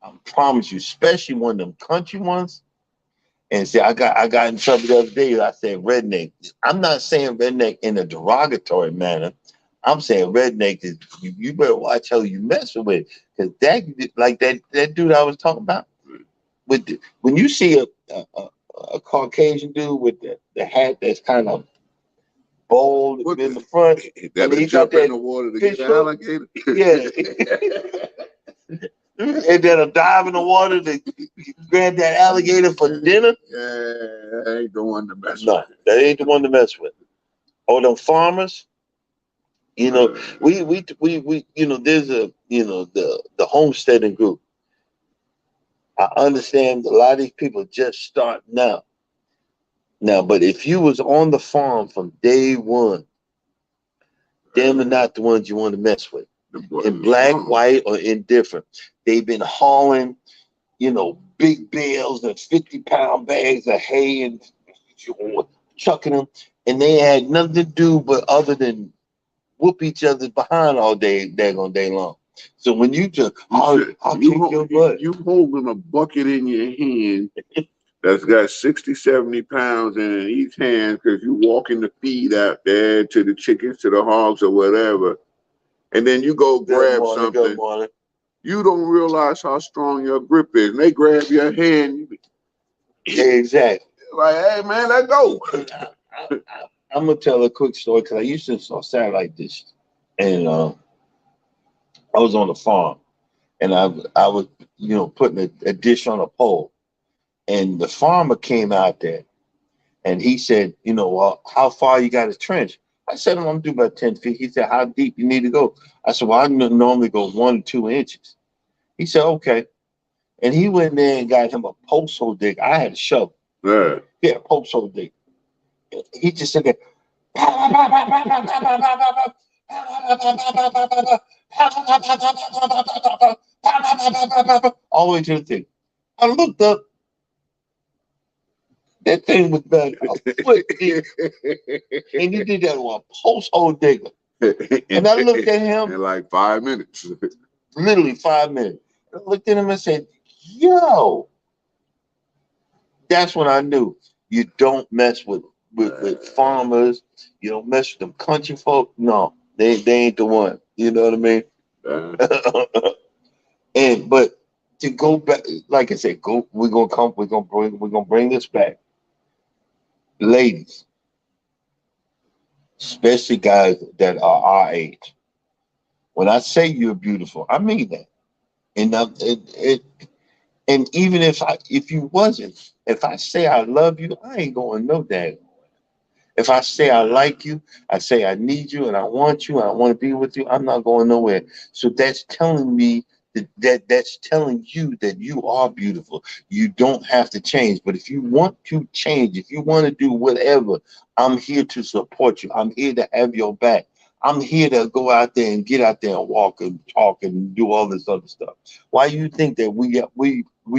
I promise you, especially one of them country ones. And see, I got in trouble the other day. I said redneck. I'm not saying redneck in a derogatory manner. I'm saying redneck is you better watch how you messing with, because that dude I was talking about when you see a Caucasian dude with the hat that's kind of bowl in the front. That'll jump in the water to get the alligator. Yeah. And then a dive in the water to grab that alligator for dinner. Yeah, that ain't the one to mess with. No, that ain't the one to mess with. Or them farmers, you know, we you know, there's a, you know, the homesteading group. I understand a lot of these people just start now. Now, but if you was on the farm from day one, them are not the ones you want to mess with. In black, white, or indifferent. They've been hauling, you know, big bales and 50-pound bags of hay and chucking them, and they had nothing to do but other than whoop each other behind all day, daggone day long. So when you just, I'll kick your butt. You holding a bucket in your hand that's got 60, 70 pounds in each hand because you walking the feed out there to the chickens, to the hogs, or whatever. And then you go grab something. You don't realize how strong your grip is. And they grab your hand. Exactly. Like, hey, man, let go. I'm going to tell a quick story because I used to saw satellite dish. And I was on the farm. And I was, you know, putting a dish on a pole. And the farmer came out there. And he said, you know, well, how far you got to trench? I said, I'm going to do about 10 feet. He said, how deep you need to go? I said, well, I normally go 1 or 2 inches. He said, okay. And he went there and got him a post hole dig. I had a shovel. Yeah. He had a post hole dig. He just said that. All the way to the thing. I looked up. That thing was about a foot deep. And he did that with a post hole digger. And I looked at him. In like 5 minutes. Literally 5 minutes. I looked at him and said, yo. That's when I knew you don't mess with farmers. You don't mess with them country folk. No, they ain't the one. You know what I mean? And but to go back, like I said, we're gonna bring this back. Ladies, especially guys that are our age. When I say you're beautiful, I mean that. And and even if you wasn't, if I say I love you, I ain't going no damn. If I say I like you, I say I need you and I want you and I want to be with you, I'm not going nowhere. So that's telling me that's telling you that you are beautiful. You don't have to change. But if you want to change, if you want to do whatever, I'm here to support you. I'm here to have your back. I'm here to go out there and get out there and walk and talk and do all this other stuff. Why you think that we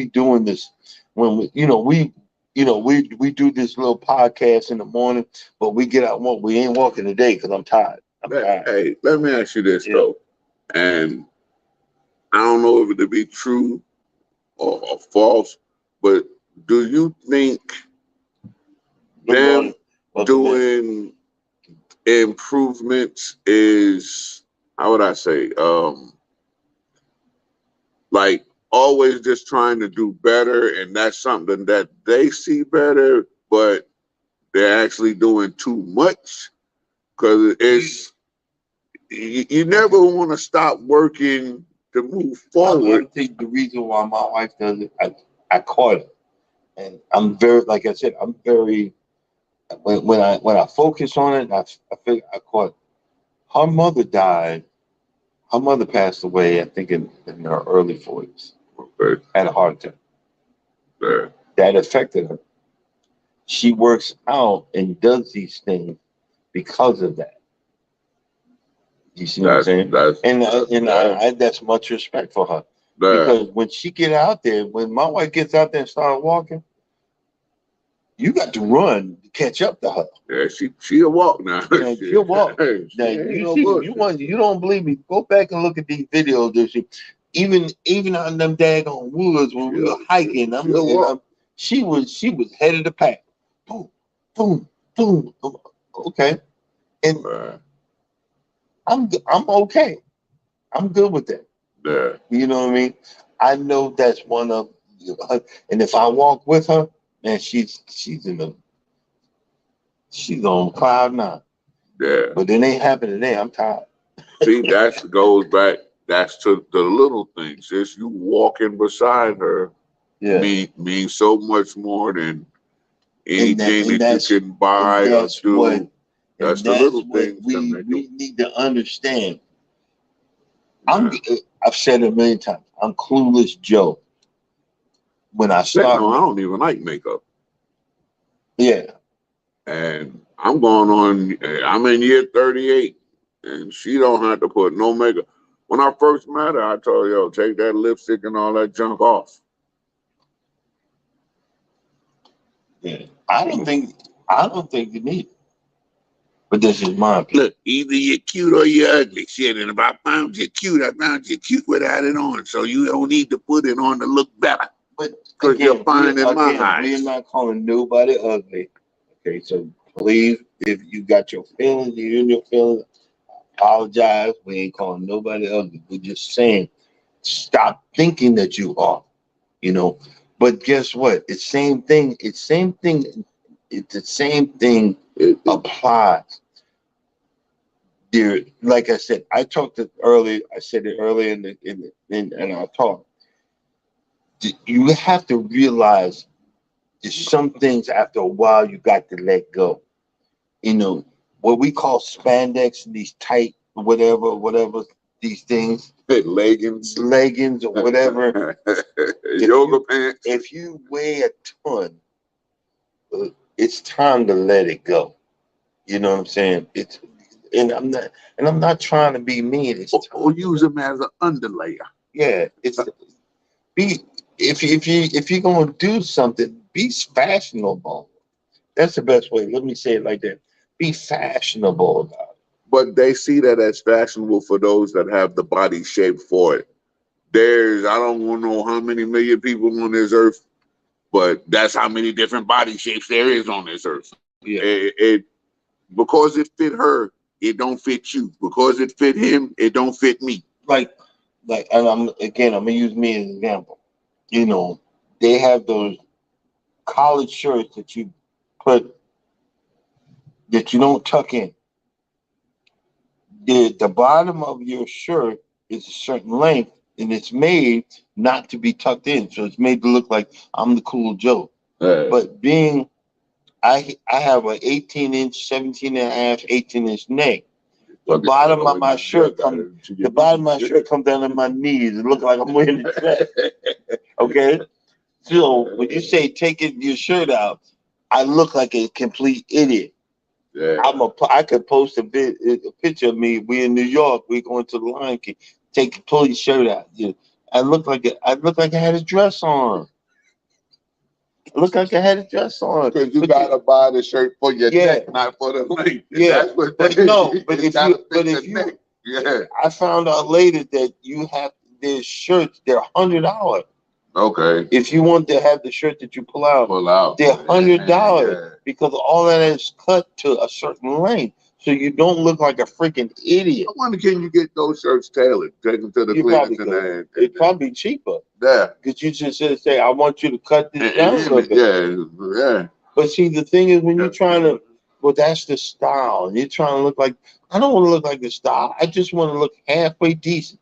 doing this when we do this little podcast in the morning, but we get out and we ain't walking today because I'm tired. Hey, let me ask you this though, and I don't know if it to be true or false, but do you think them doing improvements is, how would I say, like always just trying to do better, and that's something that they see better, but they're actually doing too much? Because it's, you never want to stop working to move forward. I think the reason why my wife does it, I caught it, and I'm very, like I said, I'm very, when I focus on it, I feel I caught it. Her mother died. Her mother passed away, I think, in her early 40s. Okay. Had a heart attack. Yeah. That affected her. She works out and does these things because of that. You see what I'm saying? That's much respect for her. Because when she get out there, when my wife gets out there and start walking, you got to run to catch up to her. Yeah, she'll walk now. Yeah, she'll walk. Now, you don't believe me? Go back and look at these videos. Even on them daggone woods when we were hiking, she was head of the pack. Boom, boom, boom. Okay, and I'm okay. I'm good with that. Yeah. You know what I mean? I know that's one of her, and if I walk with her, man, she's on cloud 9. Yeah. But it ain't happening today. I'm tired. See, that goes back. That's to the little things. Just you walking beside her Yeah. means so much more than And anything that you that's can buy or that's what do. That's the that's little what things that we make we need to understand. it. I've said it a million times. I'm clueless Joe. When I start, No, I don't even like makeup. yeah, And I'm going on, I'm in year 38, and she don't have to put no makeup. When I first met her, I told her, yo, take that lipstick and all that junk off. yeah. I don't think you need it. But this is my opinion. Look, either you're cute or you're ugly. Shit, and if I found you cute, I found you cute without it on. So you don't need to put it on to look better. But Because you're fine in my we're eyes. not calling nobody ugly. Okay, so please, if you got your feelings, you're in your feelings, apologize. We ain't calling nobody ugly. We're just saying, stop thinking that you are. You know. But guess what? It's same thing. It's same thing. It's the same thing applies. There, like I said, I talked it earlier. I said it earlier in our talk. You have to realize there's some things after a while you got to let go. You know, what we call spandex, these tight whatever these things, leggings or whatever. Yoga pants. If you weigh a ton, it's time to let it go. You know what I'm saying? I'm not trying to be mean. Or use them as an underlayer. Yeah, it's be if you're gonna do something, be fashionable. That's the best way. Let me say it like that. Be fashionable about it. But they see that as fashionable for those that have the body shape for it. I don't want to know how many million people on this earth, but that's how many different body shapes there is on this earth. Yeah. Because it fit her, it don't fit you. Because it fit him, it don't fit me. And I'm gonna use me as an example. You know, they have those collared shirts put that you don't tuck in. The bottom of your shirt is a certain length, and it's made not to be tucked in. So it's made to look like I'm the cool Joe. But I have an 18-inch, 17 and a half, 18-inch neck. The bottom of my shirt comes down to my knees. It looks like I'm wearing a dress. Okay? So when you say taking your shirt out, I look like a complete idiot. Yeah. I could post a picture of me. We in New York. We going to the Lion King. Pull your shirt out. I look like I had a dress on. I look like I had a dress on. Because you gotta buy the shirt for your neck, not for the length. Yeah, but yeah. I found out later that there's shirts. They're $100. Okay. If you want to have the shirt that you pull out, they're $100 because all that is cut to a certain length, so you don't look like a freaking idiot. I wonder, can you get those shirts tailored? Take them to the cleaners and it's probably cheaper. Yeah. Because you just say, I want you to cut this down a little bit. Yeah. But see, the thing is, when you're trying to, well, that's the style. You're trying to look like, I don't want to look like the style. I just want to look halfway decent.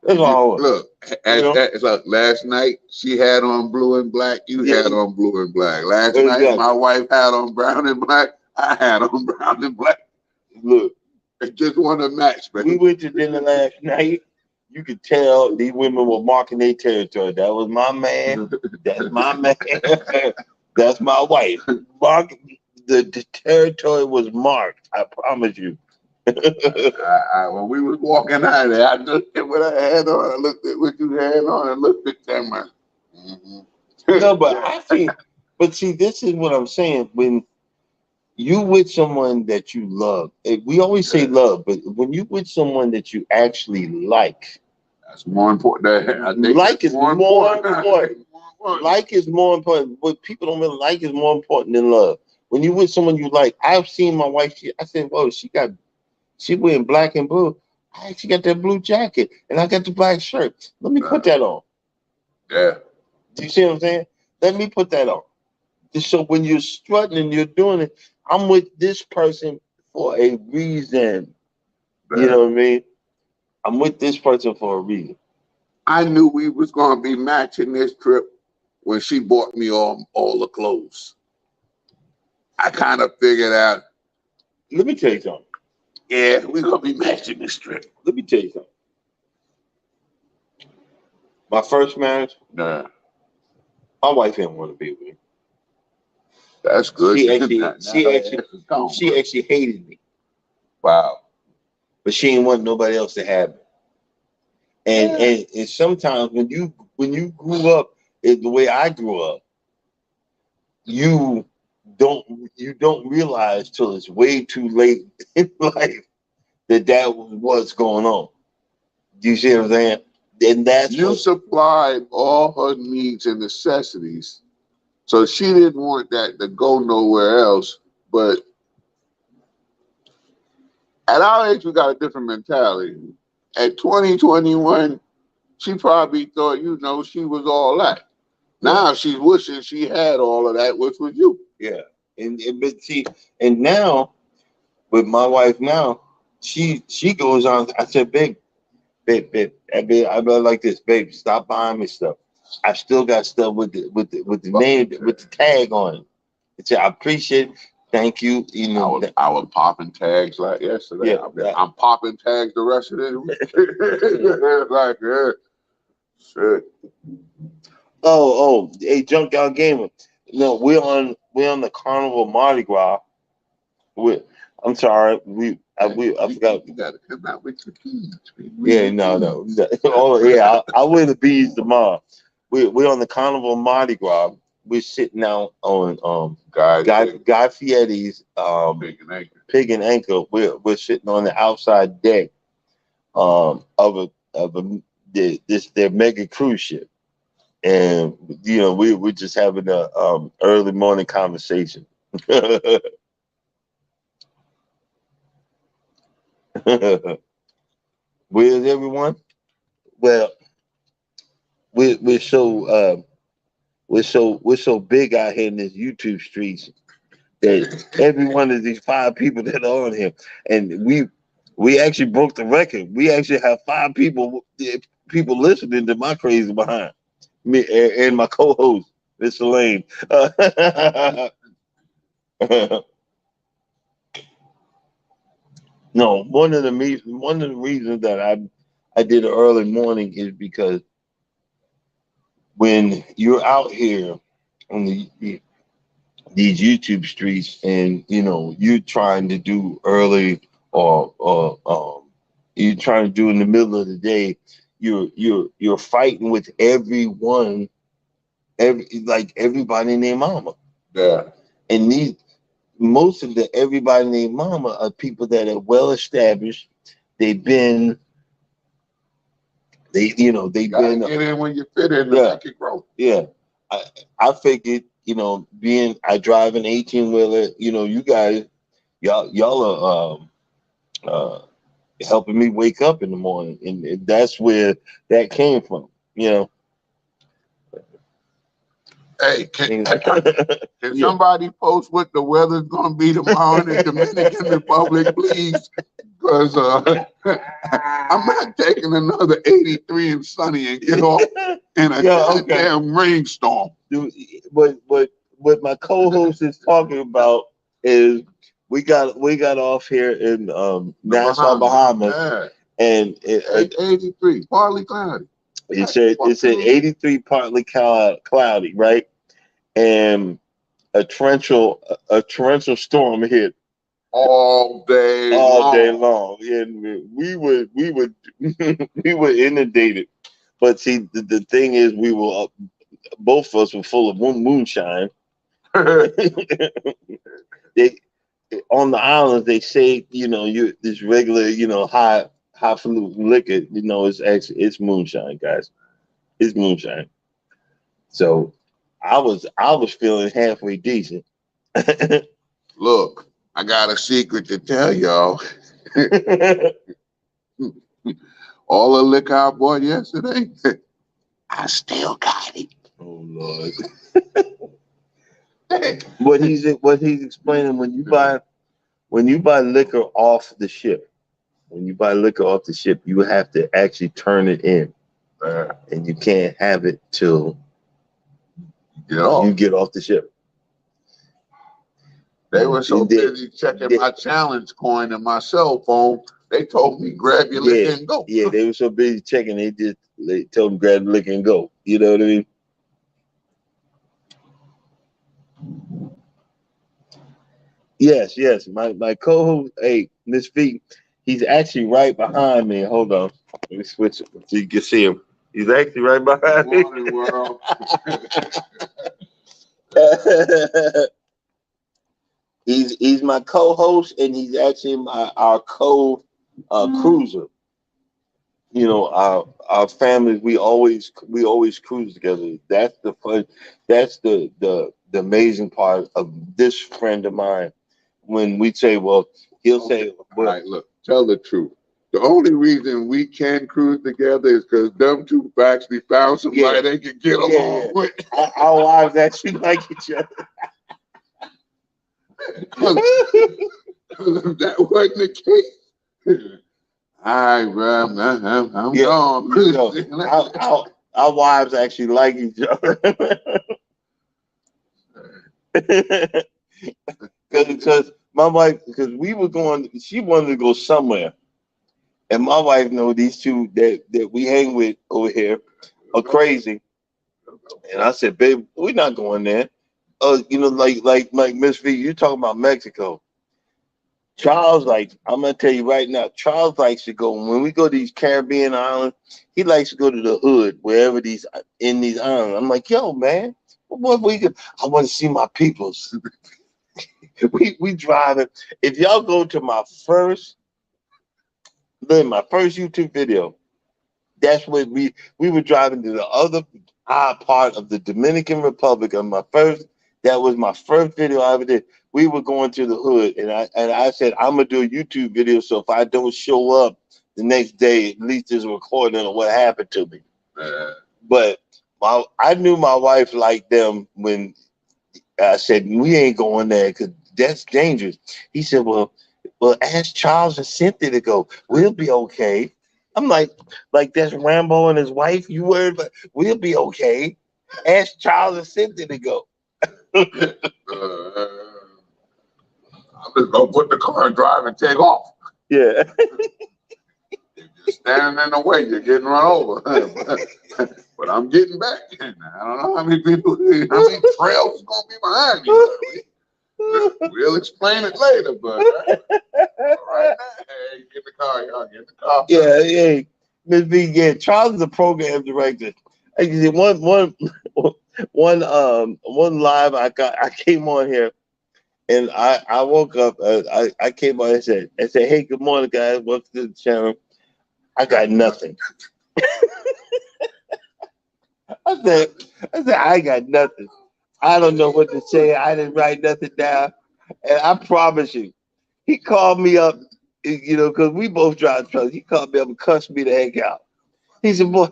Look, last night she had on blue and black. You had on blue and black. Last night my wife had on brown and black. I had on brown and black. Look, I just want to match, man. We went to dinner last night. You could tell these women were marking their territory. That was my man. That's my man. That's my wife. The territory was marked. I promise you. When we was walking out there, I looked at what I had on. I looked at what you had on. I looked at them. No, but see, this is what I'm saying. When you with someone that you love, we always say love, but when you with someone that you actually like, that's more important. I think like is more important. Like is more important. What people don't really like is more important than love. When you with someone you like, I've seen my wife. I said, "Whoa, she wearing black and blue. I actually got that blue jacket, and I got the black shirt. Let me put that on." Yeah. Do you see what I'm saying? Let me put that on. So when you're strutting and you're doing it, I'm with this person for a reason. You Man, know what I mean? I'm with this person for a reason. I knew we was gonna be matching this trip when she bought me all the clothes. I kind of figured out, Let me tell you something. yeah, we're gonna be matching this trip. Let me tell you something. My first marriage, Nah, my wife didn't want to be with me. that's good. She actually, Now she her actually, ass is gone. she actually hated me, Wow. but she didn't want nobody else to have me. And Yeah. and sometimes when you grew up the way I grew up, you don't you don't realize till it's way too late in life that was what's going on. Do you see what I'm saying? And that's You what. supplied all her needs and necessities. So she didn't want that to go nowhere else. But at our age, we got a different mentality. At 2021, she probably thought, she was all that. Yeah. Now she's wishing she had all of that, which was you. Yeah. And but see, and now with my wife now, she goes on. I said, babe, I be like this, babe. Stop buying me stuff. I still got stuff with the name with the tag on it. I said, I appreciate it. Thank you. You know. I was popping tags like yesterday. Yeah. I'm popping tags the rest of this week. Like, shit. Hey, Junkyard Gamer. No, we're on the Carnival Mardi Gras. We, I'm sorry, I forgot. You gotta come out with your keys. Yeah, no. Oh, yeah, I wear the beads tomorrow. We're on the Carnival Mardi Gras. We're sitting out on Guy Fieri's Pig and Anchor. We're sitting on the outside deck of their mega cruise ship, and we're just having a early morning conversation. Where's everyone? Well, we're so we're so big out here in these YouTube streets that every one of these 5 people that are on here, and we actually broke the record. We actually have 5 people listening to my crazy behind me and my co-host, Mr. Lane. No, one of the reasons that I did an early morning is because when you're out here on these YouTube streets, and you're trying to do early, or you're trying to do in the middle of the day, you're fighting with everybody named Mama. Yeah. And most of the everybody named Mama are people that are well established. They've been they've Gotta been get in when you fit in to yeah. make it grow. Yeah. I figured, being I drive an 18-wheeler, you guys, y'all are helping me wake up in the morning, and that's where that came from. Hey, can Yeah. somebody post what the weather's gonna be tomorrow in the Dominican Republic, please? Because I'm not taking another 83 and sunny and get off in a goddamn rainstorm. Dude, what my co-host is talking about is we got off here in Nassau, Bahamas, Yeah. and 83, partly cloudy. It said 83 partly cloudy, right? And a torrential storm hit all day long, and we would we were inundated. But see, the thing is, we were both of us were full of moonshine. They on the islands, they say, you this regular, highfalutin liquor, it's moonshine, guys. It's moonshine. So I was feeling halfway decent. Look, I got a secret to tell y'all. All the liquor I bought yesterday, I still got it. Oh Lord. What he's explaining, when you buy liquor off the ship, you have to actually turn it in, and you can't have it till you get off the ship. They were so busy checking my challenge coin and my cell phone, they told me grab your liquor and go. Yeah, they were so busy checking, they told them grab the liquor and go. You know what I mean? Yes, yes. My co-host, hey, Miss V, he's actually right behind me. Hold on. Let me switch it so you can see him. He's actually right behind me. Morning, world. He's my co-host, and he's actually our cruiser. You know, our families, we always cruise together. That's the fun. That's the amazing part of this friend of mine. When we say, well, he'll say, all right, look, tell the truth. The only reason we can cruise together is because them two actually found somebody they can get along with. Our wives actually like each other. If that wasn't the case, all right, bro, I'm gone. Our wives actually like each other. Because my wife, because she wanted to go somewhere. And my wife know these two that we hang with over here are crazy. And I said, babe, we're not going there. You know, like Miss V, you're talking about Mexico. Charles I'm gonna tell you right now, Charles likes to go when we go to these Caribbean islands, he likes to go to the hood, wherever these islands. I'm like, yo, man, I want to see my peoples. we driving. If y'all go to my first YouTube video, that's what we were driving to the other part of the Dominican Republic. That was my first video I ever did. We were going to the hood, and I said, I'm gonna do a YouTube video, so if I don't show up the next day, at least there's a recording of what happened to me. But I knew my wife liked them when I said we ain't going there because that's dangerous. He said, well, ask Charles and Cynthia to go. We'll be okay. I'm like that's Rambo and his wife. You worried, but we'll be okay. Ask Charles and Cynthia to go. I'm just gonna put the car and drive and take off. Yeah. You're just standing in the way. You're getting run over. But I'm getting back. I don't know how many trails is gonna be behind me. We'll explain it later, but right now, hey, get in the car, y'all. Get in the car. Yeah. Miss B, Charles is a program director. I did one live I came on here, and I woke up. I came on and said, hey, good morning, guys. Welcome to the channel. I got nothing. I said I got nothing. I don't know what to say. I didn't write nothing down, and I promise you, he called me up. You know, because we both drive trucks. He called me up and cussed me the heck out. He said, boy,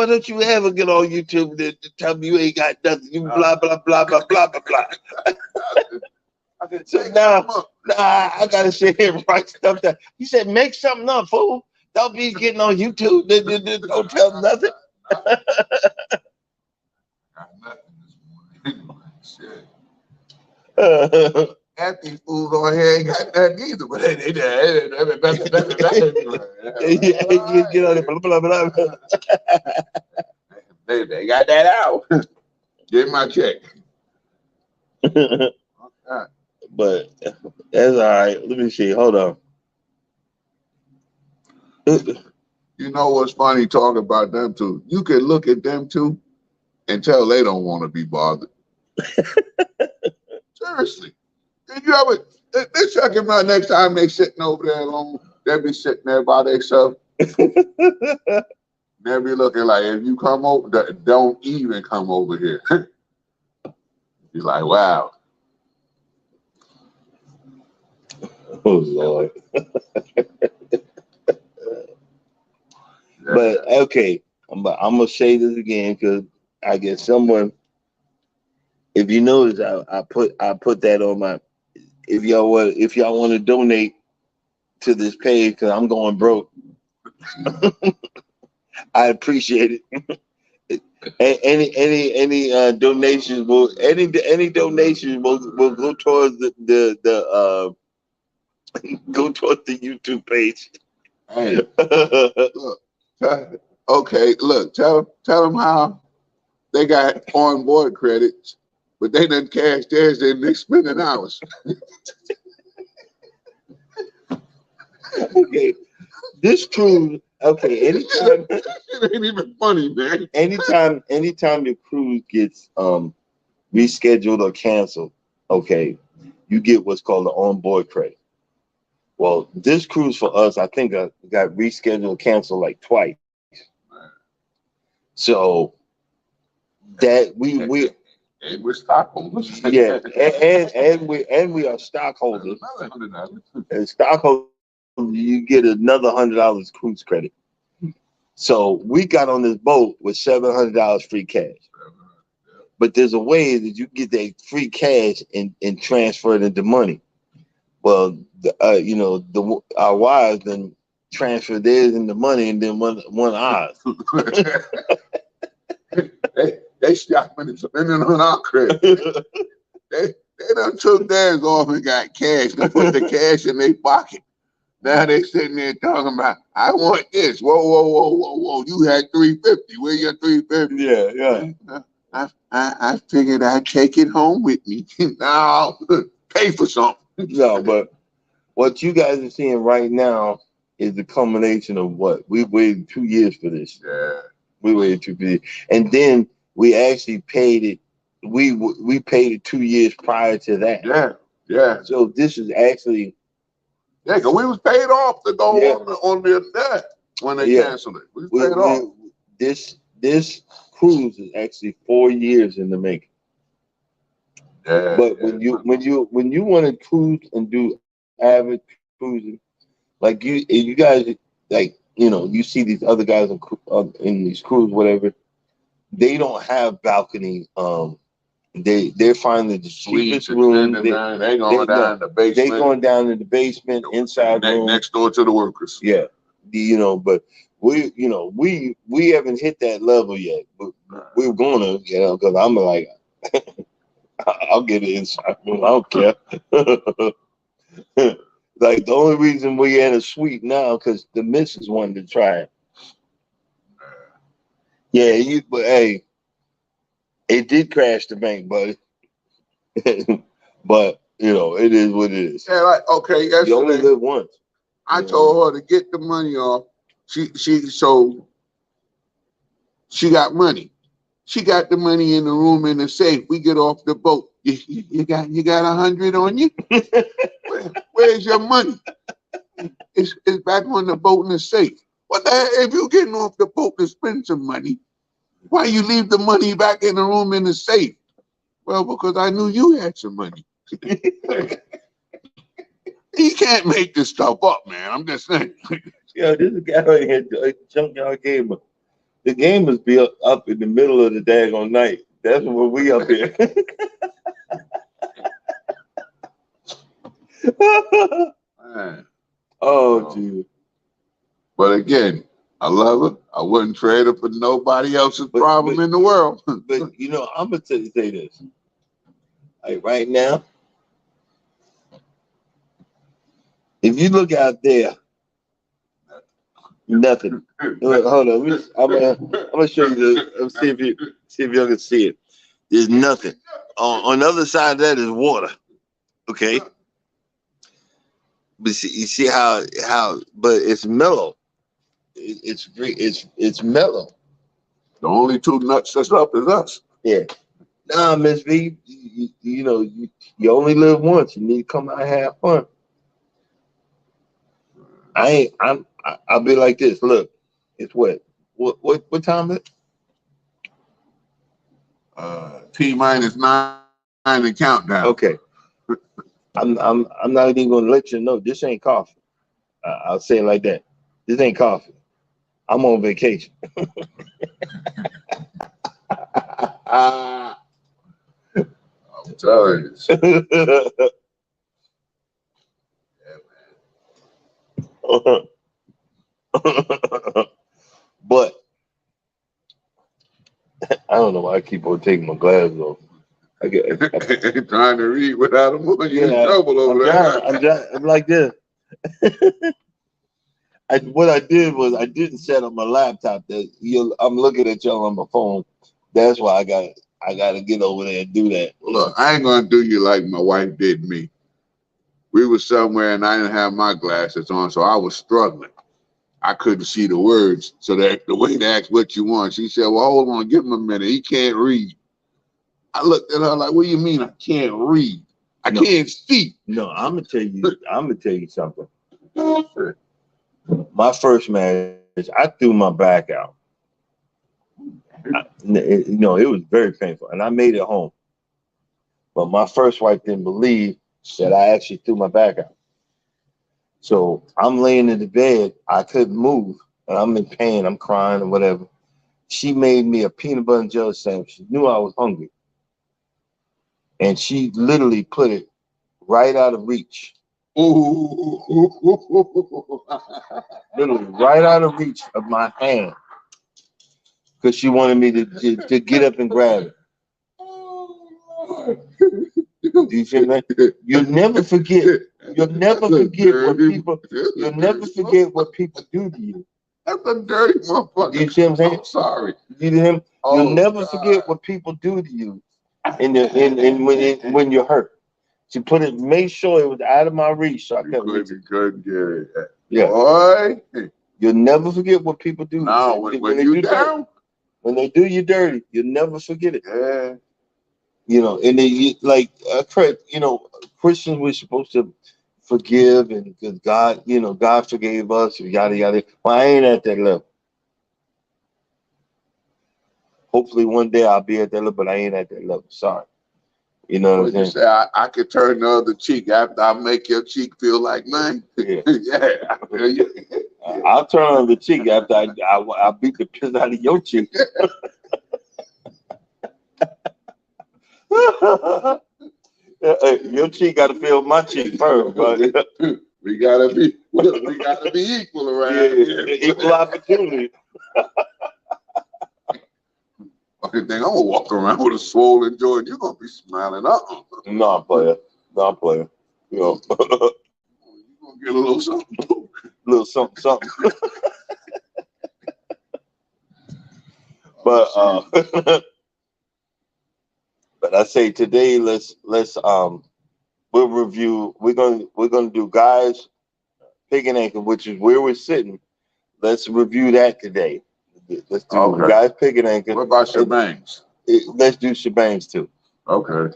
don't you ever get on YouTube to tell me you ain't got nothing. You blah, blah, blah, blah, blah, blah, blah. So now I got to sit here and write stuff down. He said, make something up, fool. Don't be getting on YouTube. Don't tell nothing. Got nothing this morning. Shit. Half these fools on here ain't got nothing either, but they get on it, blah, blah, blah, blah. They got that out. Get my check. But that's all right. Let me see. Hold on. You know what's funny talking about them two? You can look at them two and tell they don't want to be bothered. Seriously. Did you ever, they check him out next time they sitting over there alone. They'll be sitting there by themselves. They'll be looking like, if you come over, don't even come over here. You're like, wow. Oh, Lord. But, okay, I'm going to say this again because I guess someone If you notice, I put that on my. If y'all want to donate to this page, because I'm going broke, I appreciate it. Donations will any donations will go towards the go towards the YouTube page. Hey, look, okay, look, tell them how they got on board credits, but they done cash theirs and they spending hours. Okay, this cruise. Okay, anytime It ain't even funny, man. anytime your cruise gets rescheduled or canceled, okay, you get what's called an onboard credit. Well, this cruise for us, I think, got rescheduled, canceled like twice. So that we And we're stockholders. yeah, and we are stockholders. Another $100. And stockholders, you get another $100 cruise credit. So we got on this boat with $700 free cash. But there's a way that you get that free cash and transfer it into money. Well, our wives then transfer theirs into money and then one ours. they shopping and spending on our credit. They done took theirs off and got cash. They put the cash in their pocket. Now they sitting there talking about, I want this. Whoa. You had $350. Where your $350? Yeah. I figured I'd take it home with me. Now pay for something. No, but what you guys are seeing right now is the culmination of what we waited 2 years for this. Yeah. We waited 2 years, and then we actually paid it. We paid it 2 years prior to that. Yeah. So this is actually. Yeah, because we was paid off to go on the debt when they canceled it. We was paid off. This cruise is actually 4 years in the making. Yeah. But when you want to cruise and do avid cruising, like you guys, like, you see these other guys in these cruises, whatever, they don't have balconies. They're finding the cheapest room. They going down in the basement. They going down in the basement, inside room, next door to the workers. Yeah, but we haven't hit that level yet. But we're gonna, because I'm like, I'll get it inside room. I don't care. Like, the only reason we're in a suite now because the missus wanted to try it. Yeah, but hey, it did crash the bank, buddy. But it is what it is. Yeah, like, okay, yesterday, you only live once. I told her to get the money off. So she got money. She got the money in the room in the safe. We get off the boat. You got 100 on you? Where's your money? It's back on the boat in the safe. What the hell? If you getting off the boat to spend some money, why you leave the money back in the room in the safe? Well, because I knew you had some money. You can't make this stuff up, man. I'm just saying. This is a guy right here, Junkyard Gamer. The gamers be up in the middle of the daggone night. That's where we up here. Man. Oh, geez. But again, I love her. I wouldn't trade her for nobody else's problem in the world. But I'm gonna say this. Like, right now, if you look out there, nothing. Look, hold on. I'm gonna show you this. See if y'all can see it. There's nothing. On the other side of that is water. Okay. But you see how but it's mellow. It's mellow. The only two nuts that's up is us. Yeah. Nah, Miss V, you only live once. You need to come out and have fun. I'll be like this. Look, it's what time is it? T-9 and countdown. Okay. I'm not even gonna let you know this ain't coffee. I'll say it like that. This ain't coffee. I'm on vacation. telling you. But I don't know why I keep on taking my glasses off. I get trying to read without them on. You're in trouble over there. I'm like this. What I did was I didn't set up my laptop. I'm looking at y'all on my phone. That's why I got to get over there and do that. Look, I ain't gonna do you like my wife did me. We were somewhere and I didn't have my glasses on, so I was struggling. I couldn't see the words. So that the way to ask what you want, she said, "Well, hold on, give him a minute. He can't read." I looked at her like, "What do you mean I can't read? I can't see." No, I'm gonna tell you something. My first marriage, I threw my back out. It was very painful, and I made it home. But my first wife didn't believe that I actually threw my back out. So I'm laying in the bed, I couldn't move, and I'm in pain, I'm crying or whatever. She made me a peanut butter and jelly sandwich. She knew I was hungry. And she literally put it right out of reach. Literally right out of reach of my hand. Because she wanted me to get up and grab it. Do you feel that? You'll never forget what people do to you. That's a dirty motherfucker. You see what I'm saying? I'm sorry. You'll never forget what people do to you when you're hurt. She made sure it was out of my reach so I couldn't reach it. Couldn't get it. Yeah. Boy. You'll never forget what people do. No, when you down. When they do you dirty, you'll never forget it. Yeah. And Christians we're supposed to forgive, and because God forgave us, yada yada. Well, I ain't at that level. Hopefully one day I'll be at that level, but I ain't at that level. Sorry. You know what I'm saying? You say I could turn the other cheek after I make your cheek feel like mine. Yeah. Yeah. I'll turn on the cheek after I beat the piss out of your cheek. Your cheek got to feel my cheek first, but we gotta be equal around here. Equal opportunity. Fucking thing, I'm gonna walk around with a swollen jaw and you're gonna be smiling. No, player. You know. You're gonna get a little something. Little something. But but I say today let's we'll review. We're gonna do guys pig and ankle, which is where we're sitting. Let's review that today. Let's do guys pig and ankle. What about shebangs? Let's do shebangs too. Okay.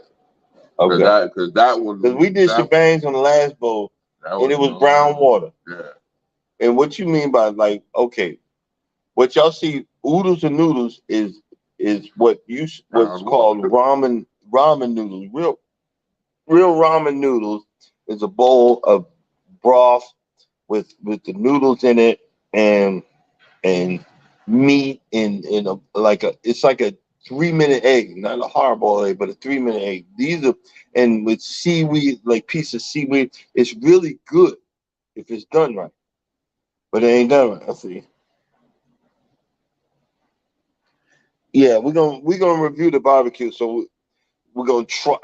Because that one. Because we did shebangs on the last bowl, and it was brown water. Yeah. And what you mean by what y'all see oodles and noodles is what's called ramen noodles. Real ramen noodles is a bowl of broth with the noodles in it and meat and it's like a 3-minute egg, not a hard-boiled egg, but a 3-minute egg. These are, and with seaweed, like piece of seaweed. It's really good if it's done right, but it ain't done right. I see. Yeah, we're gonna review the barbecue. So we're gonna try.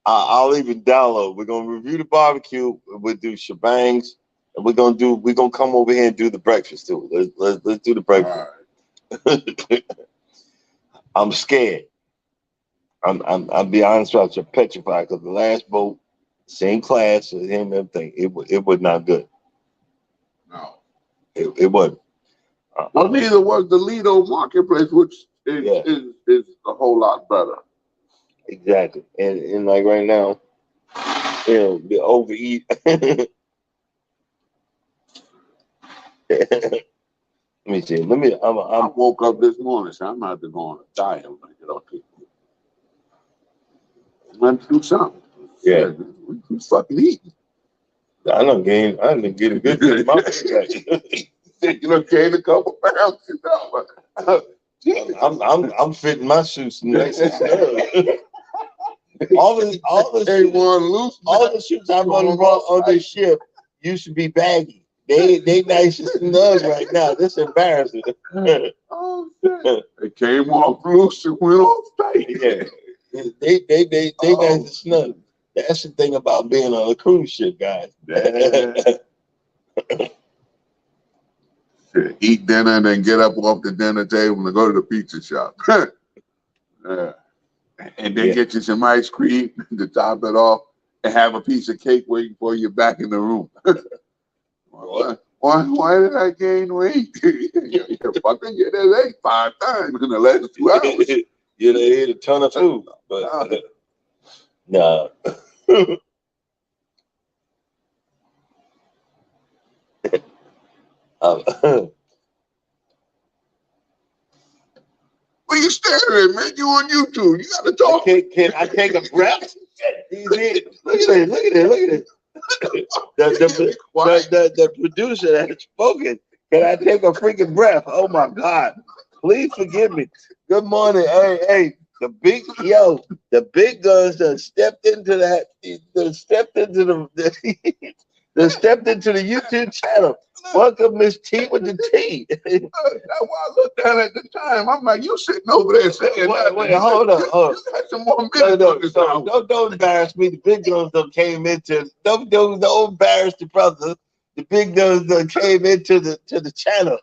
I'll even download. We're gonna review the barbecue. We'll do shebangs, and we're gonna come over here and do the breakfast too. Let's do the breakfast. Right. I'm scared. I'll be honest with you, petrified because the last boat, same class as him, everything. It was not good. No, it wasn't. Well, neither was the Lido Marketplace, which is a whole lot better. Exactly, and like right now, the overeat. Let me see. I woke up this morning, so I'm about to go on a diet when I get up here. I'm going to do something. Yeah. We fucking eating. I done gained a good bit of my you done gained a couple pounds, I'm fitting my shoes nice and snug. all the suits I'm on this ship used to be baggy. They nice and snug right now. This embarrassing. Oh shit! It came off loose and went off tight. Yeah, they nice and snug. That's the thing about being on a cruise ship, guys. Eat dinner and then get up off the dinner table and go to the pizza shop. And then get you some ice cream to top it off and have a piece of cake waiting for you back in the room. Why did I gain weight? You're fucking you did ate 5 times in the last 2 hours. You done ate a ton of food, but nah. What are you staring at, man? You on YouTube. You gotta talk. Can I take a breath? Look at it. The producer has spoken. Can I take a freaking breath? Oh my God. Please forgive me. Good morning. Hey, the big guns done stepped into that. Stepped into the YouTube channel. Welcome, Miss T with the T. That's why I looked down at the time. I'm like, you sitting over there saying, wait, hold up. You got some more minutes. Don't embarrass me. The big guns done came into. Don't embarrass the brothers. The big guns done came into the channel.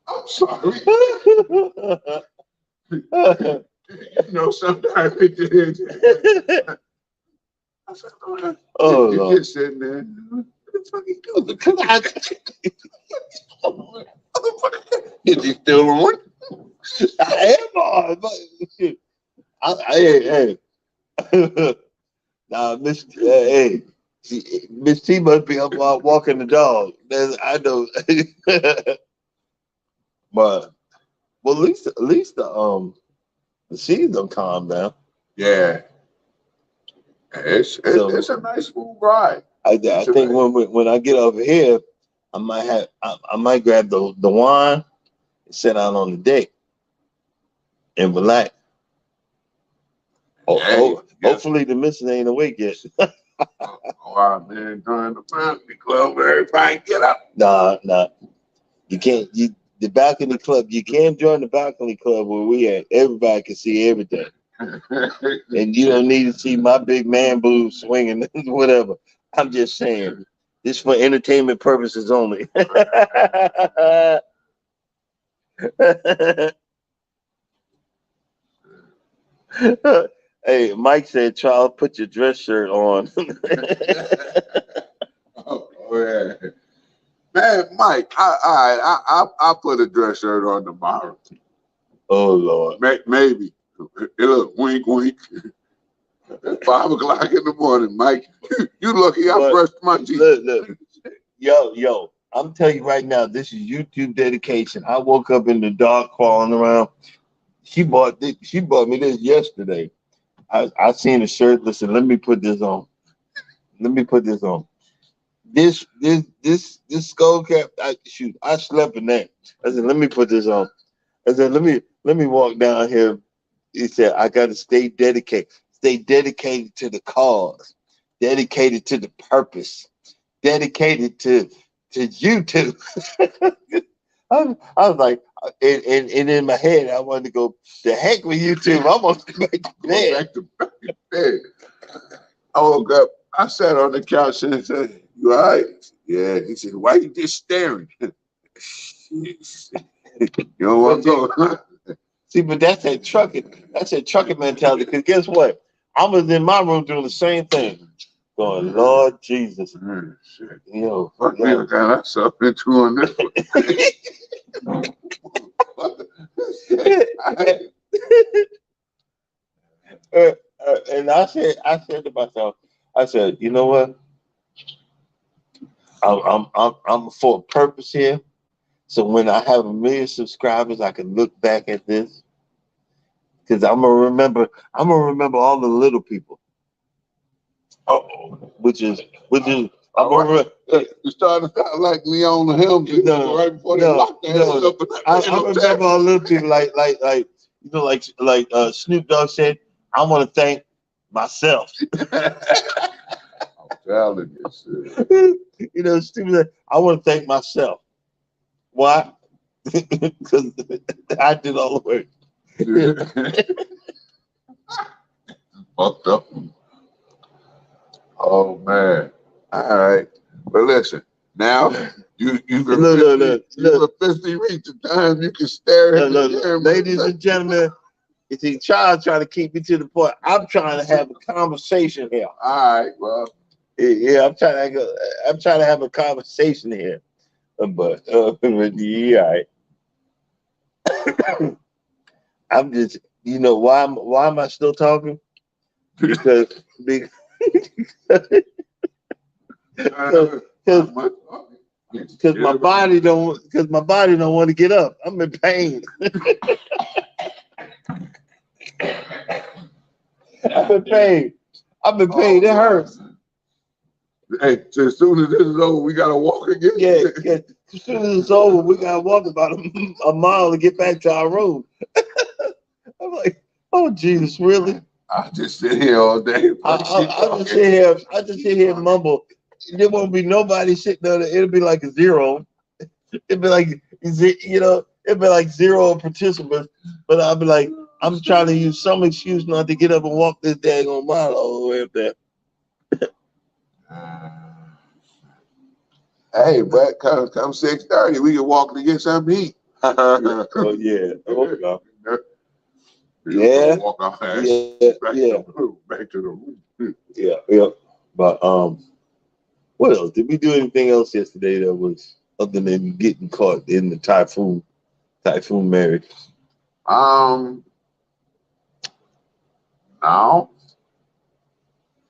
I'm sorry. You know, sometimes it is. I said, oh, you're just sitting there. What the fuck you doing? Is he still on? I am on. Hey. Nah, Miss T must be up walking the dog. I know. But at least the seas don't calm down. Yeah. It's a nice smooth ride. I think when I get over here, I might grab the wine and sit out on the deck and relax. Hopefully the missus ain't awake yet. Oh man, join the balcony club where everybody get up. Nah. You can't. The balcony club. You can't join the balcony club where we at. Everybody can see everything. And you don't need to see my big man boobs swinging, whatever. I'm just saying, this for entertainment purposes only. Hey, Mike said, "Charles, put your dress shirt on." Oh yeah, man, Mike. I put a dress shirt on tomorrow. Oh Lord, maybe. Look, wink, wink. It's 5 o'clock in the morning, Mike. You lucky I brushed my teeth. Look. Yo, I'm telling you right now, this is YouTube dedication. I woke up in the dark crawling around. She bought me this yesterday. I seen the shirt. Listen, let me put this on. This skull cap. I slept in that. I said, let me put this on. I said, let me walk down here. He said, I got to stay dedicated to the cause, dedicated to the purpose, dedicated to YouTube. I was like, and in my head, I wanted to go, the heck with YouTube. I'm going to go back to bed. I woke up. I sat on the couch and said, "You all right?" Yeah. He said, "Why you just staring?" You don't want to go. See, but that's that trucking mentality. Because guess what? I was in my room doing the same thing. Going, Lord Jesus. Shit. Yo, fuck me, I got myself into on this one. And I said to myself, I said, you know what? I'm for a purpose here. So when I have 1 million subscribers, I can look back at this. Because I'm gonna remember all the little people. Which is I'm gonna you starting to sound like Leon Helms right before they locked their ass up. I remember all the little people like You know, like Snoop Dogg said, I want to thank myself. I'm telling you, shit. You know, Steve said, I want to thank myself. Why? Because I did all the work. Fucked up. Oh man. All right. But listen, now you can officially reach the time you can stare at the camera. Ladies and gentlemen, you see, Charles trying to keep me to the point. I'm trying to have a conversation here. All right, well. Yeah, I'm trying to have a conversation here. But yeah, all right. I'm just, you know, why am I still talking? Because my body don't want to get up. I'm in pain. I'm in pain. It hurts. Hey, so as soon as this is over, we gotta walk again. Yeah. As soon as it's over, we gotta walk about a mile to get back to our room. I'm like, oh Jesus, really? I just sit here all day. I just sit here and mumble. There won't be nobody sitting there. It'll be like a zero. It'd be like, you know, it'd be like zero participants. But I'll be like, I'm trying to use some excuse not to get up and walk this daggone mile all the way up there. Hey, but come 6:30, we can walk to get something to eat. Oh yeah. Oh God. Yeah. Walk our ass back to the room. Yeah. But what else? Did we do anything else yesterday that was other than getting caught in the Typhoon Mary? No,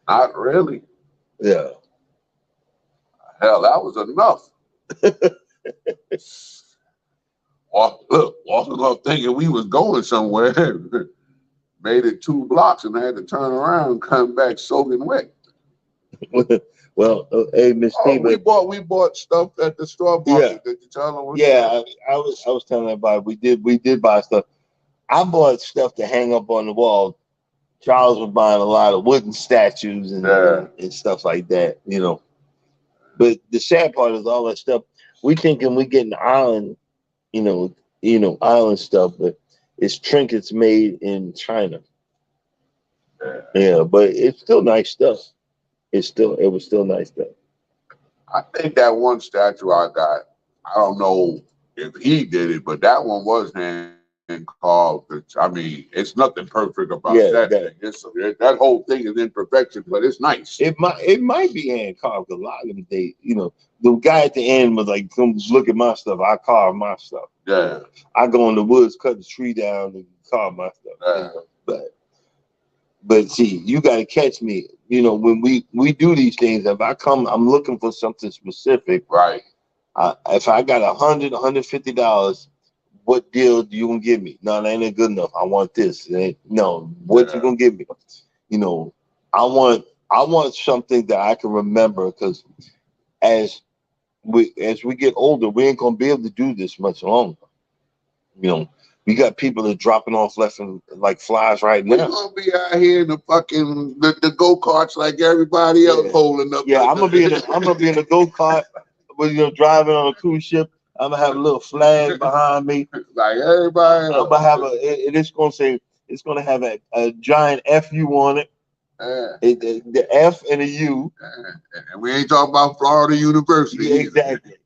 not really. Yeah. Hell, that was enough. Walking off thinking we was going somewhere. Made it 2 blocks and I had to turn around and come back soaking wet. Well, hey, Miss Steve, we bought stuff at the store market. Did you tell them? Yeah, I was telling everybody we did buy stuff. I bought stuff to hang up on the wall. Charles was buying a lot of wooden statues and stuff like that, you know. But the sad part is all that stuff. We thinking we getting island, island stuff, but it's trinkets made in China. Yeah, but it's still nice stuff. It was still nice stuff. I think that one statue I got, I don't know if he did it, but that one was hand carved. I mean, it's nothing perfect about that thing. That whole thing is imperfection, but it's nice. It might be hand carved. A lot of them, the guy at the end was like, "Come look at my stuff. I carve my stuff." Yeah. I go in the woods, cut the tree down, and carve my stuff. Yeah. But see, you got to catch me. You know, when we do these things, if I come, I'm looking for something specific. Right. If I got $150, what deal do you gonna give me? No, that ain't good enough. I want this. No, what you gonna give me? You know, I want something that I can remember, because as we get older, we ain't gonna be able to do this much longer. You know, we got people that are dropping off left and like flies right now. We're gonna be out here in the fucking the go-karts like everybody else holding up. Yeah, I'm gonna be in a go-kart, driving on a cruise ship. I'm gonna have a little flag behind me, like everybody else. I'm gonna have it's gonna have a giant FU on it. The F and a U. And we ain't talking about Florida University. Yeah, exactly.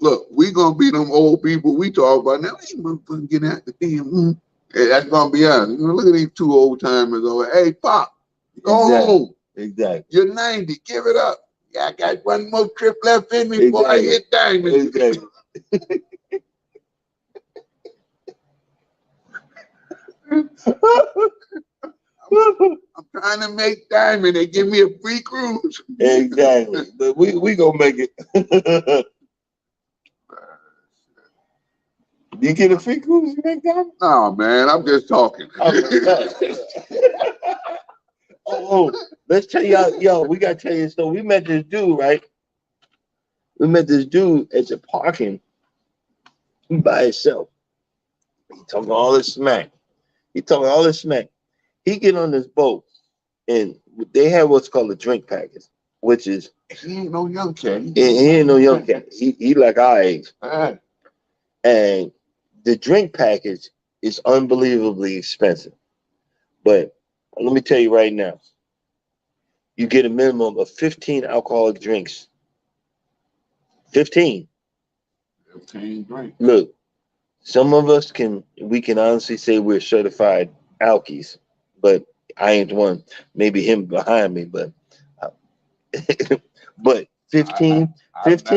Look, we gonna be them old people we talk about now. Ain't motherfucking get out the damn. Hey, that's gonna be us. Look at these 2 old timers over. Hey, Pop, go home. Exactly. You're 90. Give it up. Yeah, I got one more trip left in me before I hit diamond. Exactly. I'm trying to make diamond. They give me a free cruise. Exactly. But we gonna make it. You get a free cruise, you make diamond? No, man. I'm just talking. Let's tell y'all, we gotta tell you. So we met this dude, right? We met this dude at the parking by himself. He talking all this smack. He talking all this smack. He get on this boat and they have what's called a drink package, which is He ain't no young cat. he ain't no young cat. He like our age. And the drink package is unbelievably expensive. But let me tell you right now, you get a minimum of 15 alcoholic drinks. 15. 15 drinks. Look, some of us we can honestly say we're certified alkies, but I ain't one. Maybe him behind me, but but 15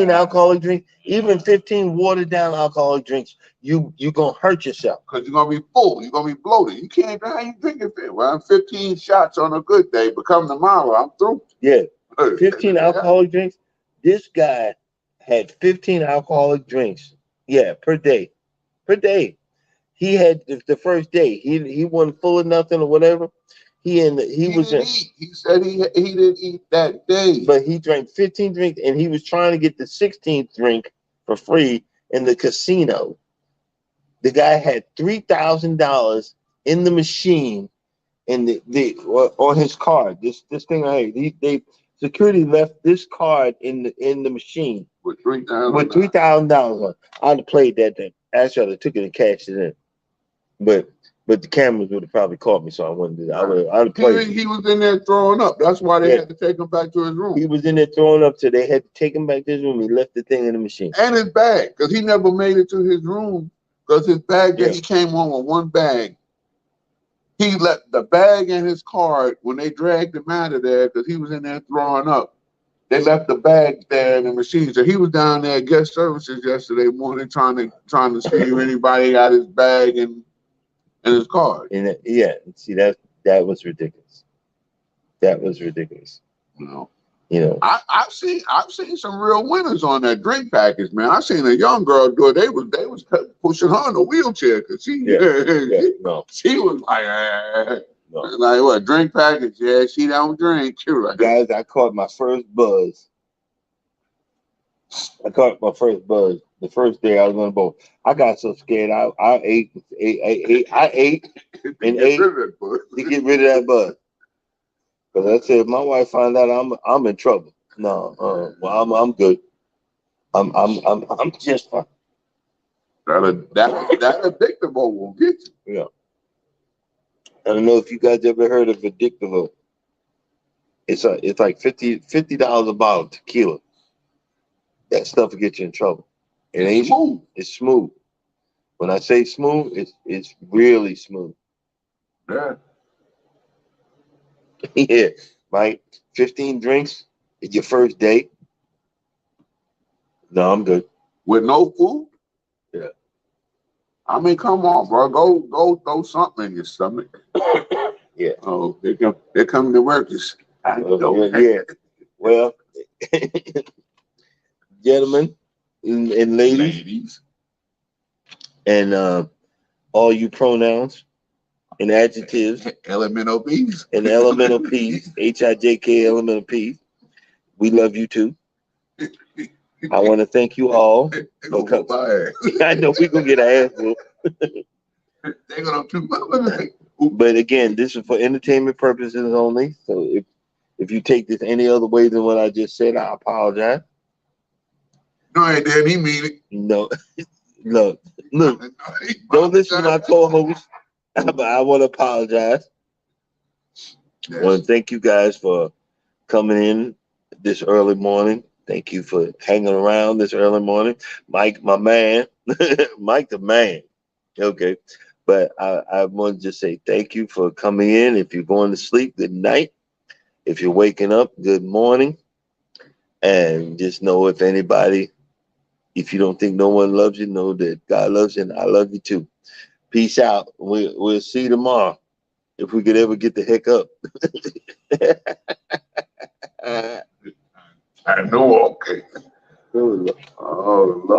alcoholic drinks, even 15 watered down alcoholic drinks, you gonna hurt yourself. Because you're gonna be full, you're gonna be bloated. You can't how you drink it. Well, 15 shots on a good day, but come tomorrow, I'm through. Yeah. 15 alcoholic drinks. This guy had 15 alcoholic drinks. Yeah, per day. Per day. He had the first day. He wasn't full of nothing or whatever. He didn't eat. He said he didn't eat that day. But he drank 15 drinks and he was trying to get the 16th drink for free in the casino. The guy had $3,000 in the machine and on his card. This thing I they security left this card in the machine with $3,000. With $3,000 on. I'd have played that thing. Actually, I'd have took it and cashed it in. But the cameras would have probably caught me, so I wouldn't do that. I'd have played. He was in there throwing up. That's why they had to take him back to his room. He was in there throwing up, so they had to take him back to his room. He left the thing in the machine. And his bag, because he never made it to his room. Because his bag that he came home with one bag. He left the bag and his card when they dragged him out of there because he was in there throwing up. They left the bag there in the machine. So he was down there at guest services yesterday morning trying to see if anybody got his bag and his card. And see that was ridiculous. That was ridiculous. I've seen some real winners on that drink package, man. I seen a young girl do it. They was pushing her in a wheelchair because she was like, like what drink package? Yeah, she don't drink. Guys, I caught my first buzz. The first day I was on the boat. I got so scared. I ate to get rid of that buzz. Because I said, if my wife find out I'm in trouble. No, well I'm good. I'm just fine. That addictable will get you. Yeah. I don't know if you guys ever heard of addictable. It's like $50 a bottle of tequila. That stuff will get you in trouble. It ain't smooth. It's smooth. When I say smooth, it's really smooth. Yeah. Yeah, right. 15 drinks at your first date. No, I'm good. With no food? Yeah. I mean, come on, bro. Go throw something in your stomach. Yeah. Oh, here come the workers. Yeah. Well, gentlemen and ladies. And all you pronouns and adjectives. Elemental P's. And elemental P's. HIJK elemental P's. We love you too. I want to thank you all. I know we're going to get an ass whooped. But again, this is for entertainment purposes only. So if you take this any other way than what I just said, I apologize. No, I didn't. He mean it. No. Look. Don't listen to my co-host. I want to apologize. I want to thank you guys for coming in this early morning. Thank you for hanging around this early morning. Mike, my man. Mike the man. Okay. But I want to just say thank you for coming in. If you're going to sleep, good night. If you're waking up, good morning. And just know if you don't think no one loves you, know that God loves you and I love you too. Peace out. We'll see you tomorrow. If we could ever get the heck up. I know, okay. Oh, Lord.